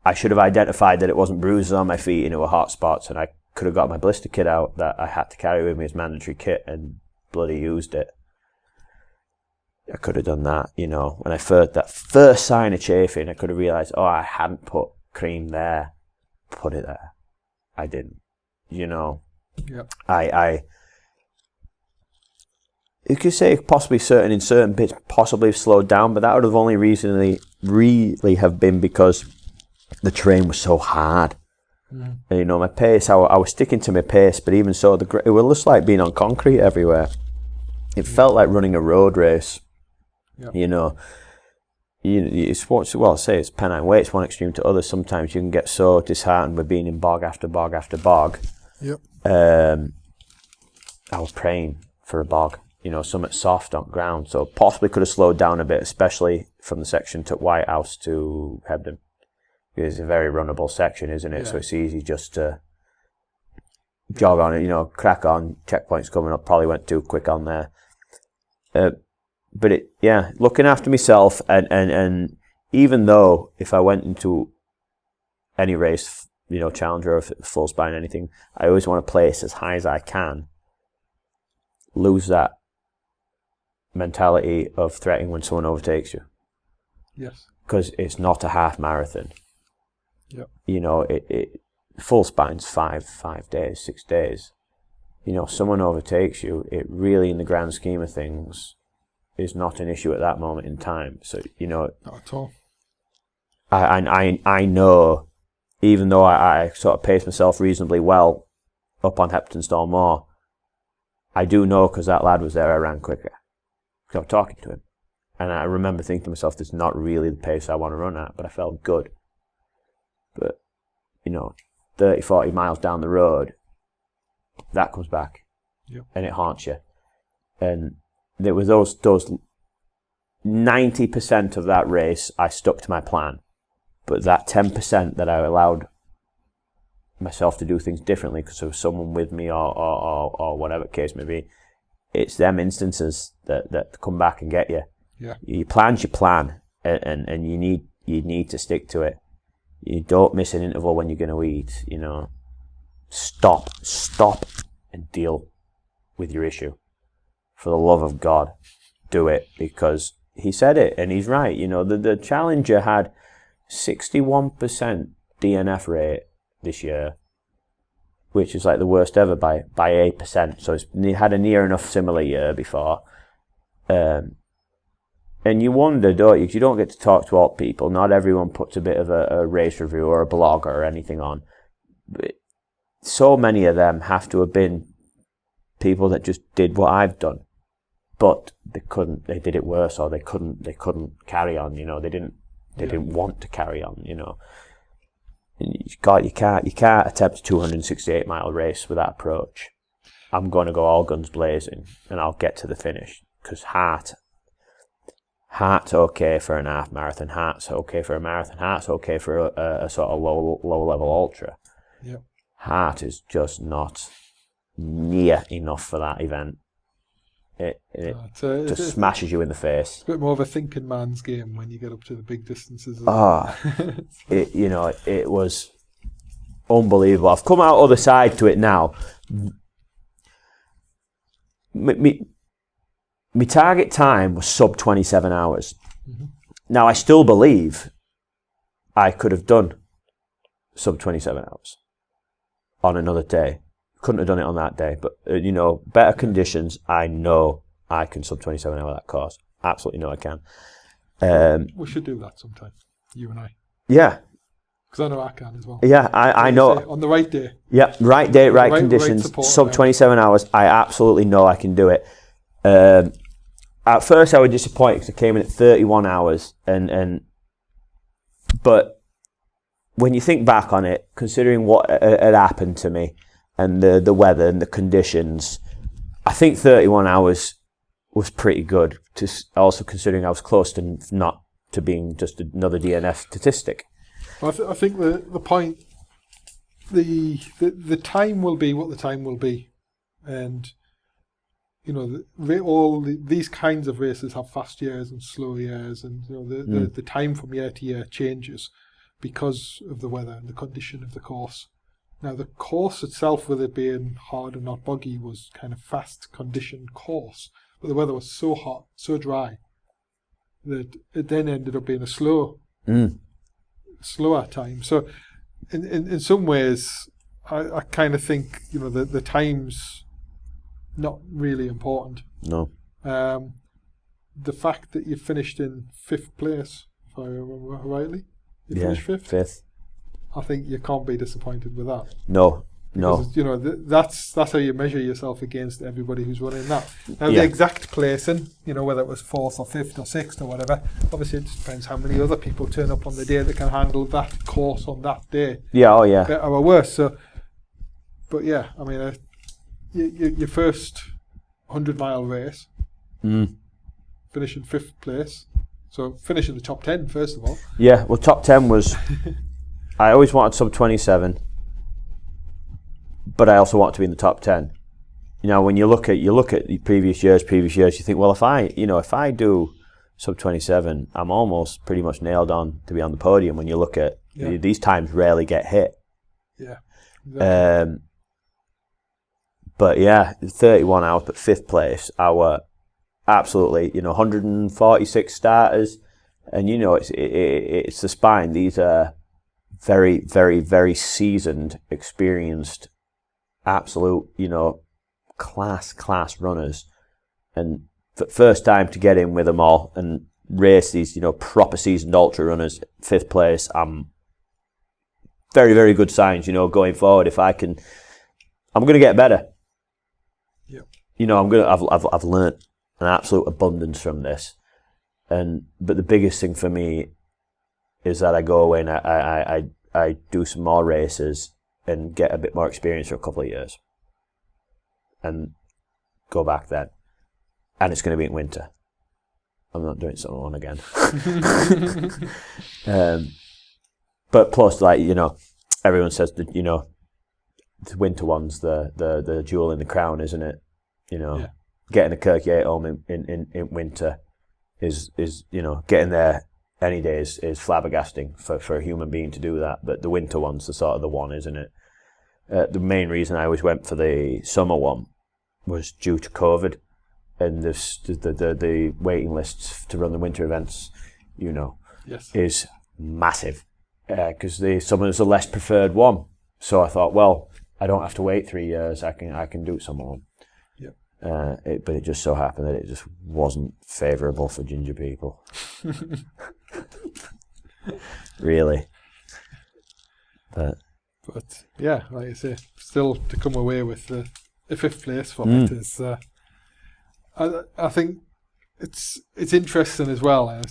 I should have identified that it wasn't bruises on my feet and it were hot spots, and I could have got my blister kit out that I had to carry with me as mandatory kit and bloody used it. I could have done that, you know. When I that first sign of chafing, I could have realised, I hadn't put cream there. Put it there. I didn't. You know. Yep. You could say possibly in certain bits possibly slowed down, but that would have only really have been because the terrain was so hard. And, you know, my pace, I was sticking to my pace, but even so, it was just like being on concrete everywhere. It felt like running a road race. Yep. You know, it's Pennine Way, it's one extreme to others. Sometimes you can get so disheartened with being in bog after bog after bog. Yep. I was praying for a bog, you know, something soft on ground. So possibly could have slowed down a bit, especially from the section to White House to Hebden. It's a very runnable section, isn't it? Yeah. So it's easy just to jog on it, you know, crack on. Checkpoints coming up, probably went too quick on there. But looking after myself, and even though if I went into any race, you know, challenger or full spine, anything, I always want to place as high as I can. Lose that mentality of threatening when someone overtakes you. Yes. Because it's not a half marathon. Yep. You know, it full spine's 5 days, 6 days. You know, someone overtakes you, it really, in the grand scheme of things, is not an issue at that moment in time. So, you know, not at all. I know, even though I sort of paced myself reasonably well up on Heptonstall Moor, I do know because that lad was there, I ran quicker. Because I was talking to him. And I remember thinking to myself, this is not really the pace I want to run at, but I felt good. But, you know, 30, 40 miles down the road, that comes back. Yep. And it haunts you. And there was those 90% of that race, I stuck to my plan. But that 10% that I allowed myself to do things differently because there was someone with me or whatever the case may be, it's them instances that come back and get you. Yeah. You plan your plan, and you need to stick to it. You don't miss an interval when you're going to eat. You know, stop, and deal with your issue. for the love of God, do it, because he said it and he's right. You know, the Challenger had 61% DNF rate this year, which is like the worst ever by 8%. So it had a near enough similar year before. And you wonder, don't you? 'Cause you don't get to talk to all people. Not everyone puts a bit of a race review or a blog or anything on. But so many of them have to have been people that just did what I've done, but they couldn't. They did it worse, or they couldn't carry on. You know, they didn't want to carry on. You know, and you can't attempt a 268-mile race with that approach. I'm going to go all guns blazing, and I'll get to the finish, because heart's okay for an half marathon, heart's okay for a marathon, heart's okay for a sort of low level ultra. Yep. Heart is just not near enough for that event. It just smashes you in the face. It's a bit more of a thinking man's game when you get up to the big distances. It was unbelievable. I've come out other side to it now. My target time was sub 27 hours. Mm-hmm. Now, I still believe I could have done sub 27 hours on another day. Couldn't have done it on that day, but better conditions, I know I can sub 27 hour that course. Absolutely know I can. We should do that sometime, you and I. Yeah. Because I know I can as well. Yeah, I know. On the right day. Yeah, right day, right conditions, sub 27 hours, I absolutely know I can do it. At first I was disappointed because I came in at 31 hours, but when you think back on it, considering what had happened to me and the weather and the conditions, I think 31 hours was pretty good. Also considering I was close to not to being just another DNF statistic. Well, I think the point, the time will be what the time will be, and these kinds of races have fast years and slow years, and the time from year to year changes because of the weather and the condition of the course. Now, the course itself, with it being hard and not boggy, was kind of fast conditioned course, but the weather was so hot, so dry, that it then ended up being a slower time. So, in some ways, I kind of think the time's not really important. No. The fact that you finished in 5th place, if I remember rightly, finished 5th. I think you can't be disappointed with that. No. That's how you measure yourself against everybody who's running that. Now, the exact placing, whether it was 4th or 5th or 6th or whatever, obviously it depends how many other people turn up on the day that can handle that course on that day. Yeah, oh yeah. Better or worse. So, but yeah, I mean, your first 100-mile race, finishing 5th place. So finishing the top 10 first of all. Yeah, well, top 10 was. I always wanted sub 27, but I also want to be in the top 10. When you look at the previous years, you think, well, if I do sub 27, I'm almost pretty much nailed on to be on the podium. When you look at these times, rarely get hit. Yeah. Exactly. But yeah, 31 hours, but 5th place. Our absolutely, 146 starters, and it's the spine. These are very, very, very seasoned, experienced, absolute, class runners, and first time to get in with them all and race these, proper seasoned ultra runners. 5th place. Very, very good signs. Going forward, if I'm going to get better. I've learnt an absolute abundance from this, but the biggest thing for me is that I go away and I do some more races and get a bit more experience for a couple of years, and go back then, and it's going to be in winter. I'm not doing something on again. But plus, everyone says that the winter one's the jewel in the crown, isn't it? Getting a Kirky 8 home in winter is getting there any day is flabbergasting for a human being to do that. But the winter one's the sort of the one, isn't it? The main reason I always went for the summer one was due to COVID. and the waiting lists to run the winter events, Yes. is massive, because some of us are less preferred one. So I thought, well, I don't have to wait 3 years. I can do some of them. Yep. But it just so happened that it just wasn't favourable for ginger people. Really. But yeah, like I say, still to come away with the 5th place for it is. I think it's interesting as well. And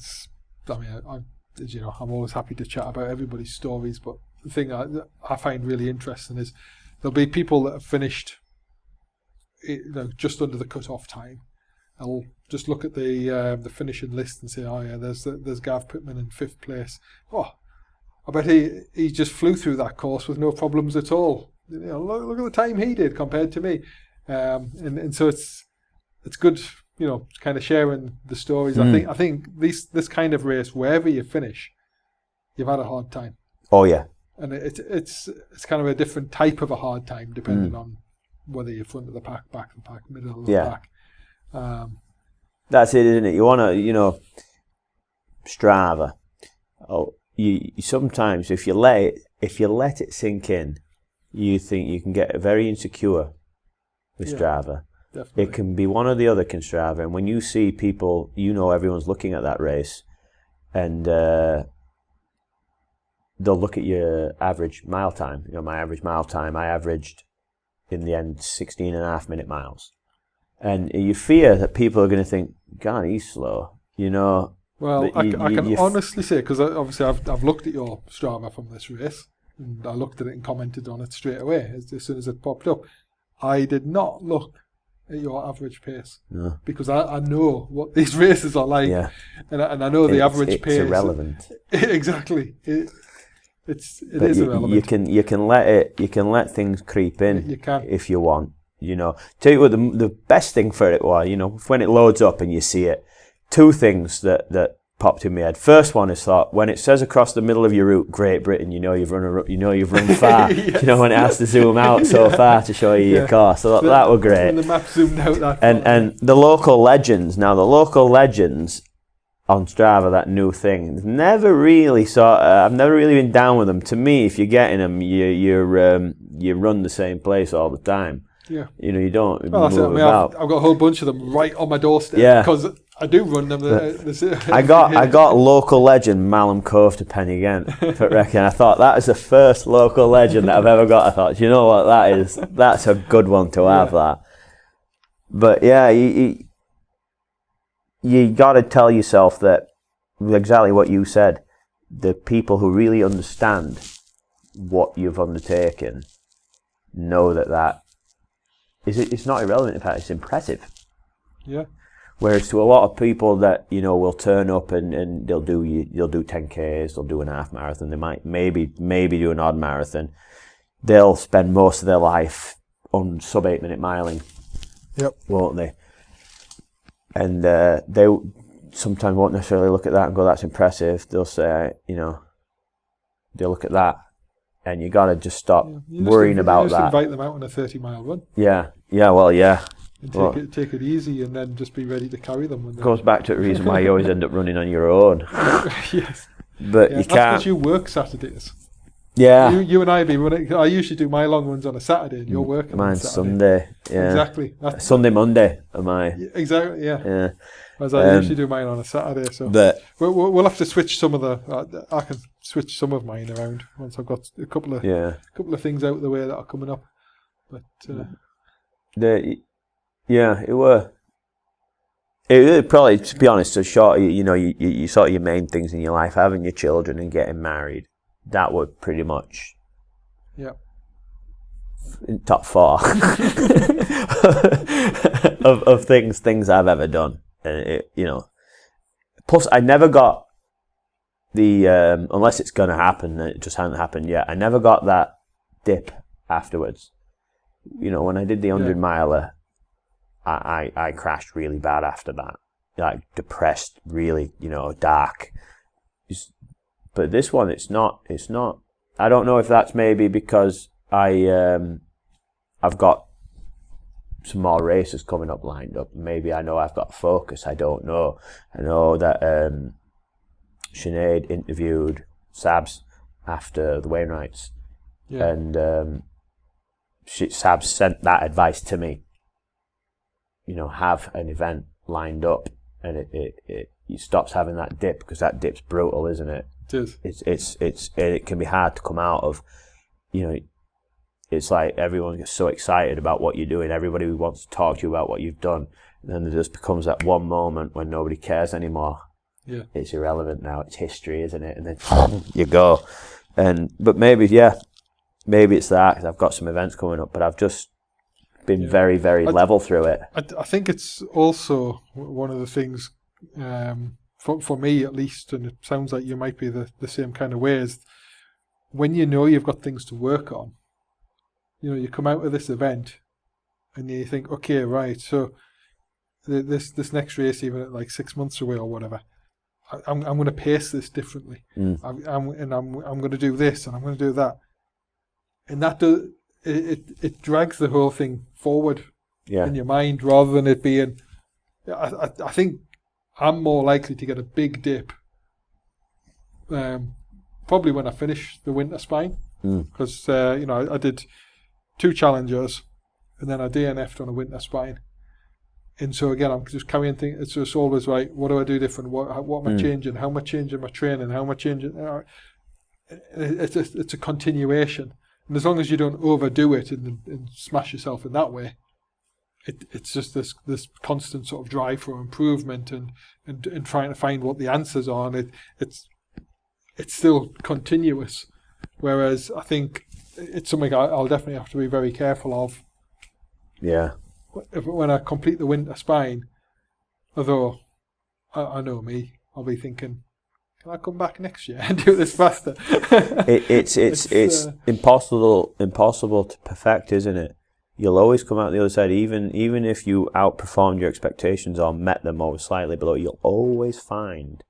I'm always happy to chat about everybody's stories, but the thing I find really interesting is there'll be people that have finished just under the cut-off time. I'll just look at the finishing list and say, oh yeah, there's Gav Pittman in 5th place. Oh, I bet he just flew through that course with no problems at all. Look at the time he did compared to me. And so it's good, kind of sharing the stories. I think this kind of race, wherever you finish, you've had a hard time. Oh yeah. And it's kind of a different type of a hard time depending on whether you're front of the pack, back of the pack, middle of the pack. That's it, isn't it? You want to, Strava. Oh, you sometimes if you let it sink in, you think you can get very insecure with Strava. Definitely. It can be one or the other can Strava, and when you see people, everyone's looking at that race, and they'll look at your average mile time. My average mile time, I averaged in the end 16.5-minute miles. And you fear that people are going to think, God, he's slow, Well, I can honestly say, because obviously I've looked at your Strava from this race, and I looked at it and commented on it straight away as soon as it popped up. I did not look at your average pace, because I know what these races are like, and I know the average pace. It's irrelevant. Exactly. It is irrelevant. You can let things creep in. You can. If you want. Tell you what, the best thing for it was, when it loads up and you see it, 2 things that popped in my head. First one is when it says across the middle of your route, Great Britain, you've run far. Yes. When it has to zoom out so far to show you your course. So that were great. And the map zoomed out that far. And the local legends. Now the local legends on Strava, that new thing, I've never really been down with them. To me, if you're getting them, you run the same place all the time. Yeah. You don't move about. I've got a whole bunch of them right on my doorstep because I do run them. I got local legend Malham Cove to Penny Ghent for reckon. I thought that is the first local legend that I've ever got. I thought, you know what that is? That's a good one to have that. But yeah, you got to tell yourself that exactly what you said. The people who really understand what you've undertaken know that it's not irrelevant. In fact, it's impressive. Yeah. Whereas to a lot of people that will turn up and they'll do 10Ks, they'll do an half marathon, they might maybe do an odd marathon. They'll spend most of their life on sub 8-minute miling. Yep. Won't they? And they sometimes won't necessarily look at that and go, "That's impressive." They'll say, they'll look at that. And you got to just stop worrying about that. Invite them out on a 30-mile run. Yeah. Well, yeah. And take it easy, and then just be ready to carry them. When goes back to the reason why you always end up running on your own. Yes. But you that's can't. That's because you work Saturdays. Yeah. You and I be running. I usually do my long ones on a Saturday, and you're working. Mine's on Saturday. Sunday. Yeah. Exactly. Sunday, Monday. Am I? Exactly. Yeah. Yeah. As I usually do mine on a Saturday, so we'll have to switch some of the. I can switch some of mine around once I've got a couple of things out of the way that are coming up. But it probably, to be honest, so short. You sort of your main things in your life, having your children and getting married. That would pretty much. Yeah. In top 4 of things I've ever done. Plus I never got the unless it's going to happen, and it just hasn't happened yet. I never got that dip afterwards. When I did the 100-miler, I crashed really bad after that, like depressed, really, dark. But this one, it's not. I don't know if that's maybe because I've got some more races coming up lined up. Maybe I know I've got focus. I don't know. I know that Sinead interviewed Sabs after the Wainwrights, and Sabs sent that advice to me. Have an event lined up, and it stops having that dip, because that dip's brutal, isn't it? It is. It can be hard to come out of. It's like everyone gets so excited about what you're doing. Everybody wants to talk to you about what you've done. And then there just becomes that one moment when nobody cares anymore. Yeah. It's irrelevant now. It's history, isn't it? And then you go. But maybe it's that, because I've got some events coming up, but I've just been very, very level through it. I think it's also one of the things, for me at least, and it sounds like you might be the same kind of way, is when you've got things to work on. You come out of this event and you think, okay, right, so this next race, even at like 6 months away or whatever, I'm going to pace this differently. I'm going to do this and I'm going to do that, and that it drags the whole thing forward in your mind, rather than it being. I think I'm more likely to get a big dip, probably when I finish the winter spine, because I did 2 challengers, and then I DNF'd on a winter spine. And so again, I'm just carrying things. It's just always right. What do I do different? What am I changing? How am I changing my training? How am I changing? It's a continuation. And as long as you don't overdo it and smash yourself in that way, it's just this constant sort of drive for improvement and trying to find what the answers are. And it's still continuous. Whereas I think it's something I'll definitely have to be very careful of. Yeah. When I complete the winter spine, although I know me, I'll be thinking, can I come back next year and do this faster? It's impossible to perfect, isn't it? You'll always come out the other side, even if you outperformed your expectations or met them or were slightly below. You'll always find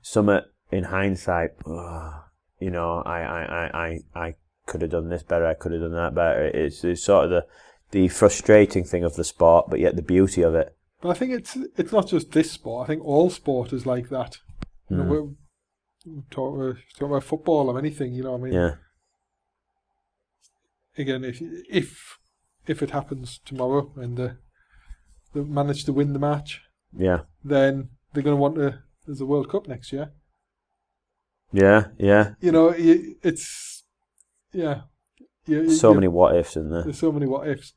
something in hindsight. I could have done this better. I could have done that better. It's sort of the frustrating thing of the sport, but yet the beauty of it. But I think it's not just this sport. I think all sport is like that. We're talk about football or anything. Yeah. Again, if it happens tomorrow and they manage to win the match, then they're going to want to. There's a World Cup next year. Yeah. It's so many what ifs in there. There's so many what ifs,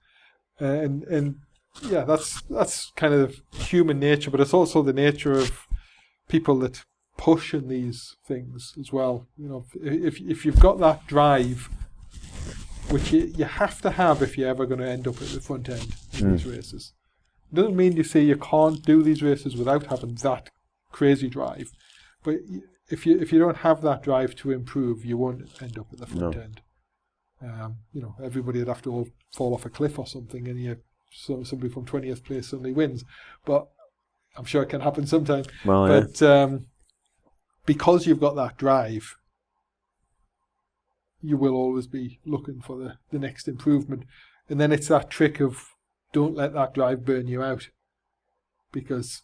and that's kind of human nature, but it's also the nature of people that push in these things as well. If you've got that drive, which you have to have if you're ever going to end up at the front end in these races. It doesn't mean you say you can't do these races without having that crazy drive, but if you don't have that drive to improve, you won't end up at the front end. Everybody would have to all fall off a cliff or something, and somebody from 20th place suddenly wins. But I'm sure it can happen sometime. Because you've got that drive, you will always be looking for the next improvement. And then it's that trick of don't let that drive burn you out. Because,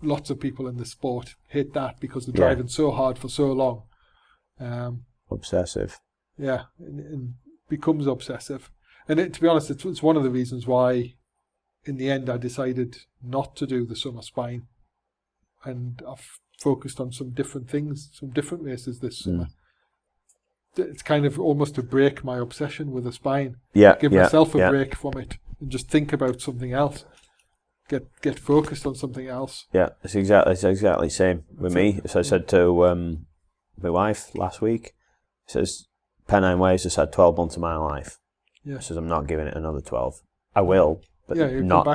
lots of people in the sport hate that because they're driving so hard for so long. Obsessive. Yeah, and becomes obsessive. And to be honest, it's one of the reasons why, in the end, I decided not to do the summer spine. And I've focused on some different things, some different races this summer. It's kind of almost to break my obsession with the spine. Give myself a break from it and just think about something else. Get focused on something else. Yeah, it's exactly the same with me. As I said to my wife last week, says Pennine Way has just had 12 months of my life. Yeah. Says I'm not giving it another 12. I will, but not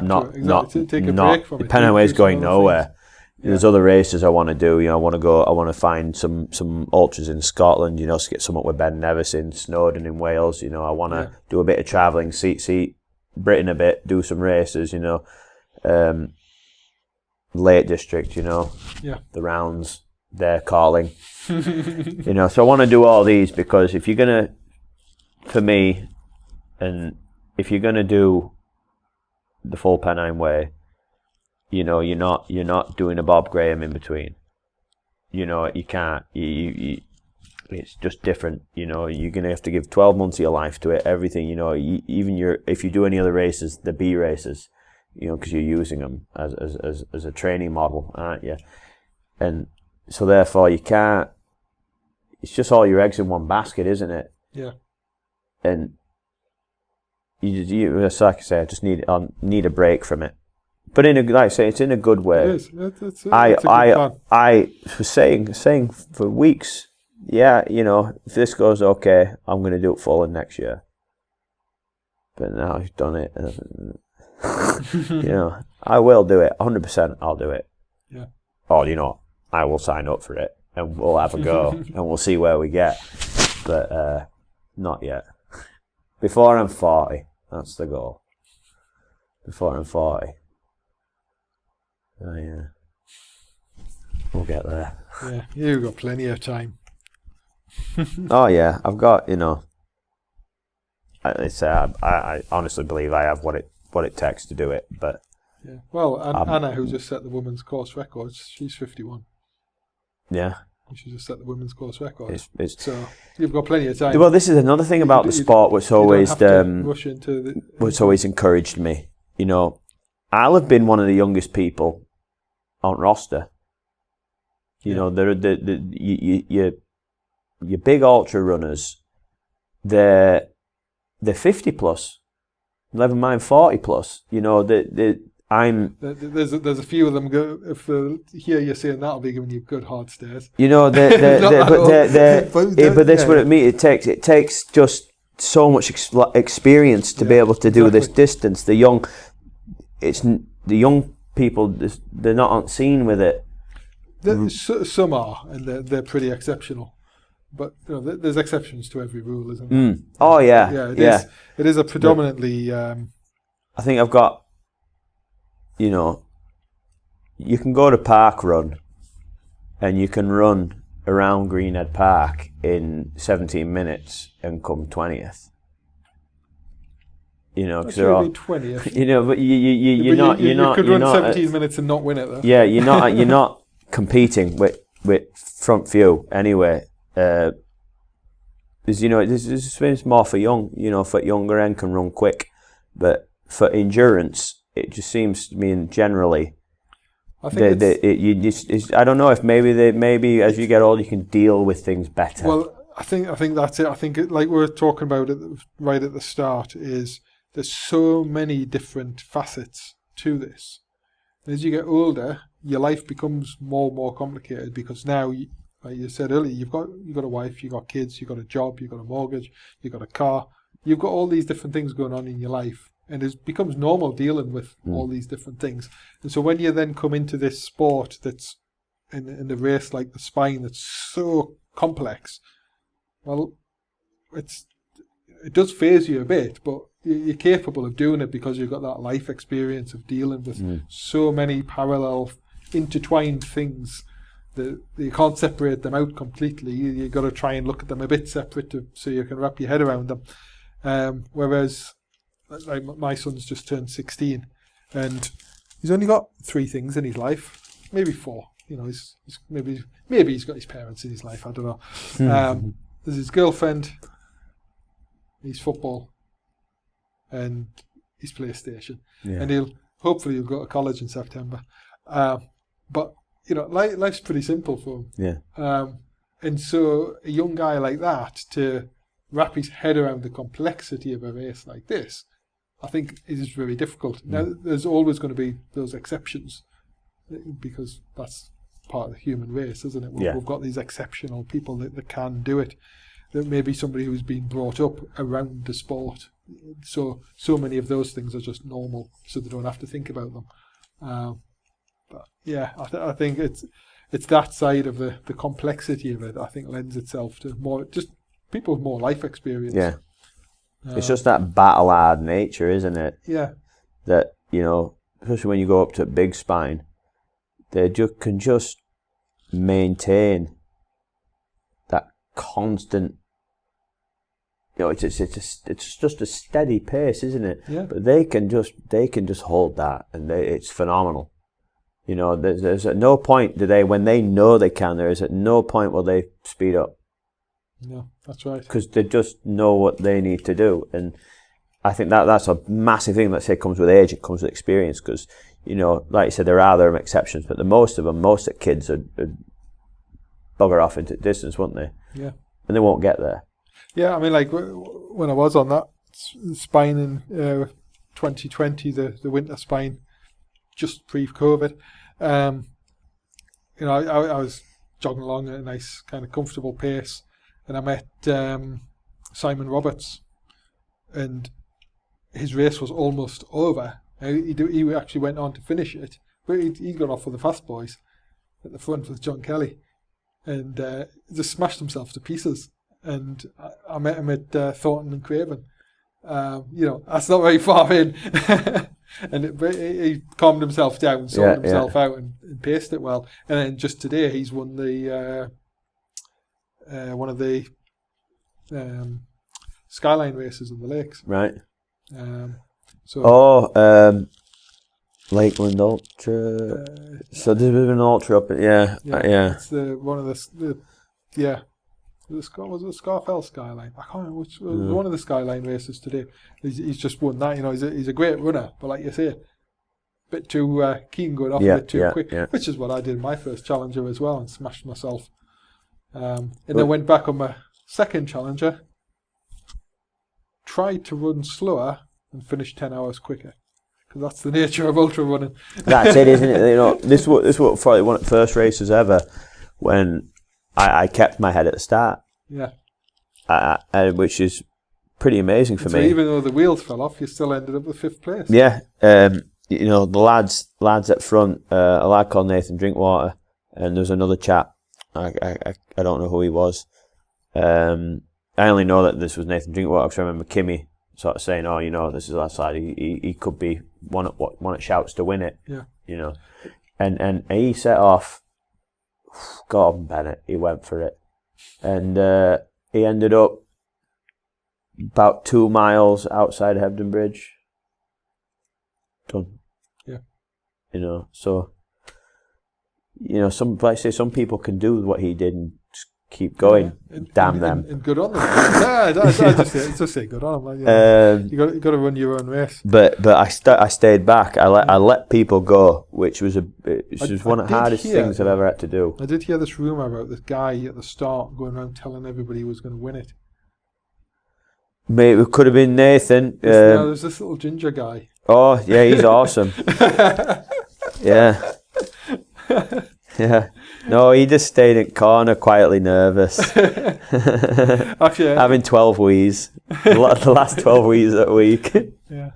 take a break from it. Pennine Way is going nowhere. There's other races I want to do. I want to go. I want to find some ultras in Scotland. To get some up with Ben Nevis in Snowdon in Wales. I want to do a bit of travelling, see Britain a bit, do some races. Lake District. The rounds. They're calling. So I want to do all these because if you're gonna, for me, and if you're going to do the full Pennine Way, you know, you're not doing a Bob Graham in between. You know, you can't. It's just different. You know, you're going to have to give 12 months of your life to it. Everything. You know, even if you do any other races, the B races, you know, because you're using them as a training model, aren't you? And so therefore, you can't. It's just all your eggs in one basket, isn't it? Yeah. And you like I say, I just need a break from it. But like I say, it's in a good way. It is. It's a good plan. I was saying for weeks, yeah, you know, if this goes okay, I'm going to do it full in next year. But now I've done it. You know, I will do it. 100%, I'll do it. Yeah. Or, you know, I will sign up for it and we'll have a go and we'll see where we get. But not yet. Before I'm 40, that's the goal. Before I'm 40. Oh, yeah. We'll get there. Yeah, you've got plenty of time. Oh, yeah. I've got, you know, I honestly believe I have what it takes to do it. But yeah. Well, Anna, who just set the women's course records, she's 51. Yeah. She just set the women's course record. So you've got plenty of time. Well, this is another thing about the sport which always rush into which always encouraged me. You know, I'll have been one of the youngest people on roster. You know, your big ultra runners, they're 50 plus, never mind 40 plus. You know, there's a few of them. If hear you saying that'll be giving you good hard stares. You know, but that's what it means. It takes just so much experience to be able to do this distance. The young people, they're not on scene with it. Some are, and they're pretty exceptional. But you know, there's exceptions to every rule, isn't there? Oh yeah, yeah. It is a predominantly. I think I've got. You know, you can go to park run, and you can run around Greenhead Park in 17 minutes and come 20th. You know, because they're all 20th. You know, but you could run 17 minutes and not win it though. Yeah, you're not competing with front few anyway. Because you know, this is more for younger end can run quick, but for endurance. It just seems to me, generally, I think I don't know if maybe as you get older you can deal with things better. Well, I think that's it. I think like we were talking about right at the start is there's so many different facets to this. And as you get older, your life becomes more and more complicated because now, like you said earlier, you've got a wife, you've got kids, you've got a job, you've got a mortgage, you've got a car, you've got all these different things going on in your life. And it becomes normal dealing with all these different things. And so when you then come into this sport that's in the race like the Spine that's so complex, well, it does phase you a bit, but you're capable of doing it because you've got that life experience of dealing with so many parallel, intertwined things that you can't separate them out completely. You've got to try and look at them a bit separate so you can wrap your head around them. Whereas... Like my son's just turned 16, and he's only got 3 things in his life, maybe 4. You know, he's maybe he's got his parents in his life. I don't know. There's his girlfriend, his football, and his PlayStation. Yeah. And hopefully he'll go to college in September. But you know, life's pretty simple for him. Yeah. And so a young guy like that to wrap his head around the complexity of a race like this, I think it is very difficult. Now, there's always going to be those exceptions because that's part of the human race, isn't it? We've got these exceptional people that can do it. There may be somebody who's been brought up around the sport. So many of those things are just normal, so they don't have to think about them. But yeah, I think it's that side of the complexity of it, I think, lends itself to more just people with more life experience. Yeah. It's just that battle-hard nature, isn't it? Yeah. That, you know, especially when you go up to Big Spine, they can just maintain that constant it's just a steady pace, isn't it? Yeah. But they can just hold that, and it's phenomenal. There's at no point when they know they can. There is at no point will they speed up. No, that's right. Because they just know what they need to do, and I think that's a massive thing. Let's say it comes with age, it comes with experience. Because like you said, there are exceptions, but most of the kids are bugger off into distance, won't they? Yeah. And they won't get there. Yeah, I mean, like when I was on that spine in 2020, the winter spine, just pre-COVID, I was jogging along at a nice kind of comfortable pace, and I met Simon Roberts, and his race was almost over. He actually went on to finish it, but he got off with the fast boys at the front with John Kelly, and just smashed himself to pieces. And I met him at Thornton and Craven. That's not very far in. And he calmed himself down, sorted himself out, and paced it well. And then just today, he's won the one of the Skyline races in the lakes. Right. Lakeland Ultra. So there's been an ultra up. Yeah. It's one of the was it the Scarfell Skyline? I can't remember which was one of the Skyline races today. He's just won that. He's a great runner, but like you say, a bit too keen going off a bit too quick, which is what I did in my first Challenger as well, and smashed myself. And then went back on my second Challenger, tried to run slower and finished 10 hours quicker. Because that's the nature of ultra running. That's it, isn't it? This was probably one of the first races ever when I kept my head at the start. Yeah. Which is pretty amazing for me. Even though the wheels fell off, you still ended up with 5th place. Yeah. The lads at front, a lad called Nathan Drinkwater, and there was another chap. I don't know who he was. I only know that this was Nathan Drinkwater because I remember Kimmy sort of saying, this is our side. He could be one at shouts to win it. Yeah. And he set off. Gordon Bennett, he went for it, and he ended up about 2 miles outside Hebden Bridge. Done. Yeah. Some people can do what he did and just keep going. Damn them. And good on them. I just say good on them. You got to run your own race. But I stayed back. I let people go, which was one of the hardest things I've ever had to do. I did hear this rumour about this guy at the start going around telling everybody he was going to win it. Maybe it could have been Nathan. There's this little ginger guy. Oh yeah, he's awesome. Yeah. Yeah. No, he just stayed in corner, quietly nervous. Actually, having 12 wheeze. The last 12 wheeze that week. Yeah.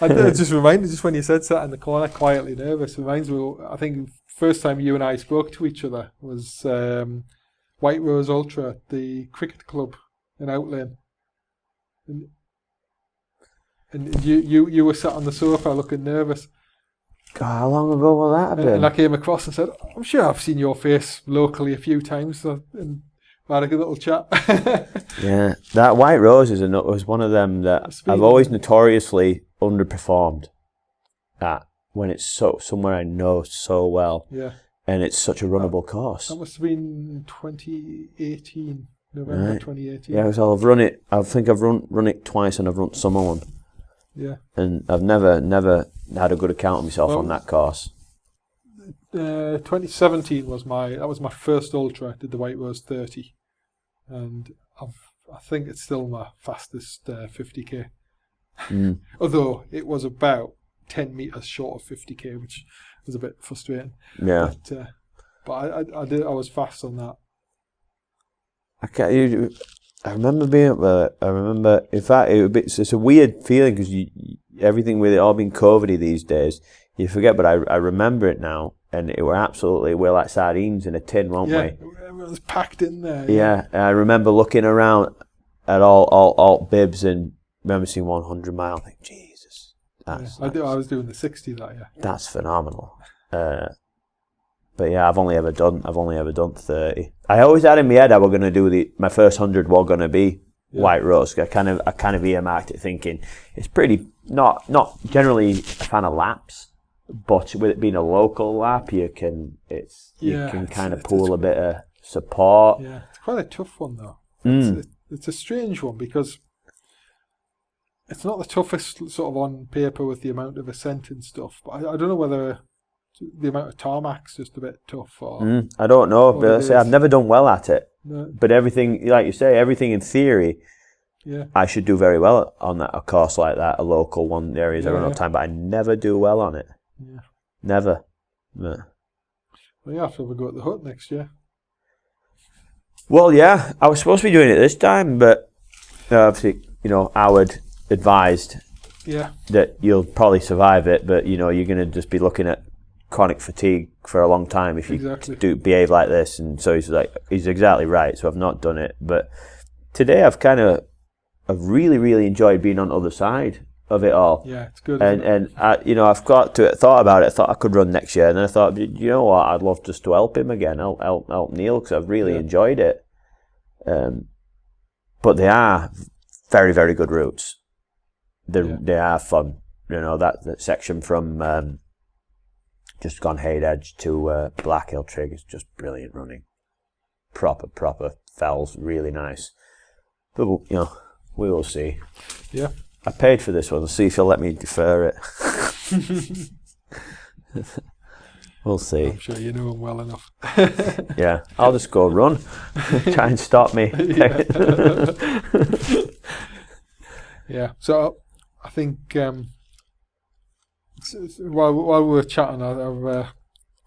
It just reminded, just when you said sat in the corner, quietly nervous, reminds me, I think first time you and I spoke to each other was White Rose Ultra at the cricket club in Outlane. And you were sat on the sofa looking nervous. God, how long ago will that have been? And I came across and said, I'm sure I've seen your face locally a few times. And we had a good little chat. Yeah, that White Rose was one of them that I've always notoriously underperformed at when it's somewhere I know so well. Yeah. And it's such a runnable course. That must have been 2018, November 2018. Yeah, because I've run it. I think I've run it twice, and I've run Summer one. Yeah. And I've never had a good account of myself on that course. 2017 was my first ultra. I did the White Rose 30, and I think it's still my fastest 50k. Although it was about 10 meters short of 50k, which was a bit frustrating. Yeah. But I was fast on that. I remember being up there. I remember, in fact, it's a weird feeling because everything with it all being COVIDy these days, you forget. But I remember it now, and we're like sardines in a tin, weren't we? It was packed in there. Yeah, and I remember looking around at all bibs and remember seeing 100 mile. I think, Jesus, I was doing the 60 that year. That's phenomenal. But yeah, I've only ever done 30. I always had in my head I was going to do my first 100 was going to be White Rose. I kind of earmarked it thinking it's pretty not generally a fan of laps, but with it being a local lap, you can kind of pull a bit of support. Yeah, it's quite a tough one though. Mm. It's a strange one because it's not the toughest sort of on paper with the amount of ascent and stuff, but I don't know whether the amount of tarmac's just a bit tough or... I don't know, but I've never done well at it. No. But everything, like you say, everything in theory, yeah, I should do very well on a course like that, a local one, areas I run all the time, but I never do well on it. Yeah. Never. No. Well, you have to have a go at the hut next year. Well, yeah, I was supposed to be doing it this time, but obviously, Howard advised that you'll probably survive it, but you're going to just be looking at chronic fatigue for a long time if you behave like this. And so he's exactly right. So I've not done it, but today I've really, really enjoyed being on the other side of it all. Yeah, it's good. And I've thought about it. I thought I could run next year, and then I thought, you know what, I'd love just to help him again, help Neil, because I've really enjoyed it. But they are very, very good routes. They are fun. That section from just gone Hayed Edge to Black Hill Trig is just brilliant running. Proper fells, really nice. But we will see. Yeah. I paid for this one. Let's see if you'll let me defer it. We'll see. I'm sure you know him well enough. Yeah, I'll just go run. Try and stop me. Yeah. So I think while we were chatting, I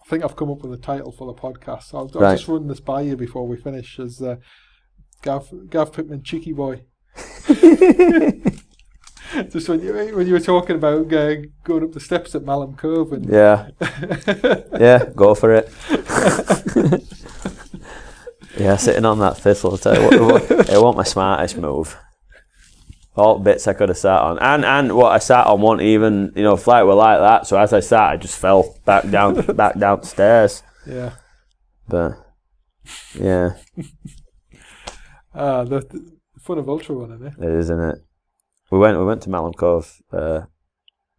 think I've come up with a title for the podcast. I'll just run this by you before we finish. As Gav Pittman, Cheeky Boy. Just when you were talking about going up the steps at Malham Cove and yeah, go for it. Yeah, sitting on that thistle. I'll tell you what, it wasn't my smartest move. All bits I could have sat on, and what I sat on wasn't even flight were like that. So as I sat, I just fell back downstairs. Yeah, but yeah, the fun of ultra running, eh? It is, isn't it? We went to Malham Cove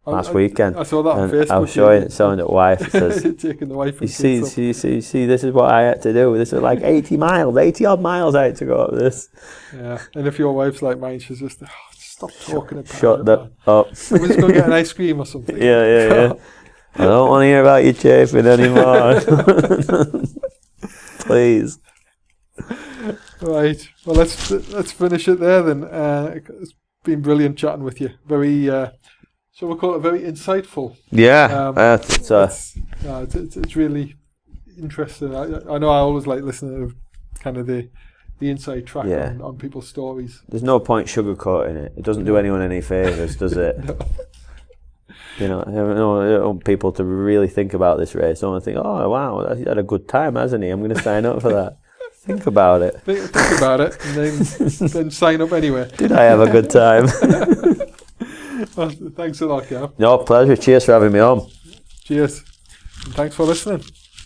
last weekend. I saw that on Facebook. I was showing the wife. It says, taking the wife. You see, this is what I had to do. This is like 80 odd miles I had to go up this. Yeah, and if your wife's like mine, she's just stop talking about it. Shut that up. We're just going to get an ice cream or something. Yeah. I don't want to hear about you chafing anymore. Please. Right. Well, let's finish it there then. It's been brilliant chatting with you. Very, shall we call it very insightful? Yeah. It's really interesting. I know I always like listening to kind of the inside track on people's stories. There's no point sugarcoating it. It doesn't do anyone any favours, does it? No. I don't want people to really think about this race. I want to think, oh wow, he had a good time, hasn't he? I'm going to sign up for that. Think about it. Think about it, and then sign up anyway. Did I have a good time? Well, thanks a lot, Gav. No, pleasure. Cheers for having me on. Cheers. And thanks for listening.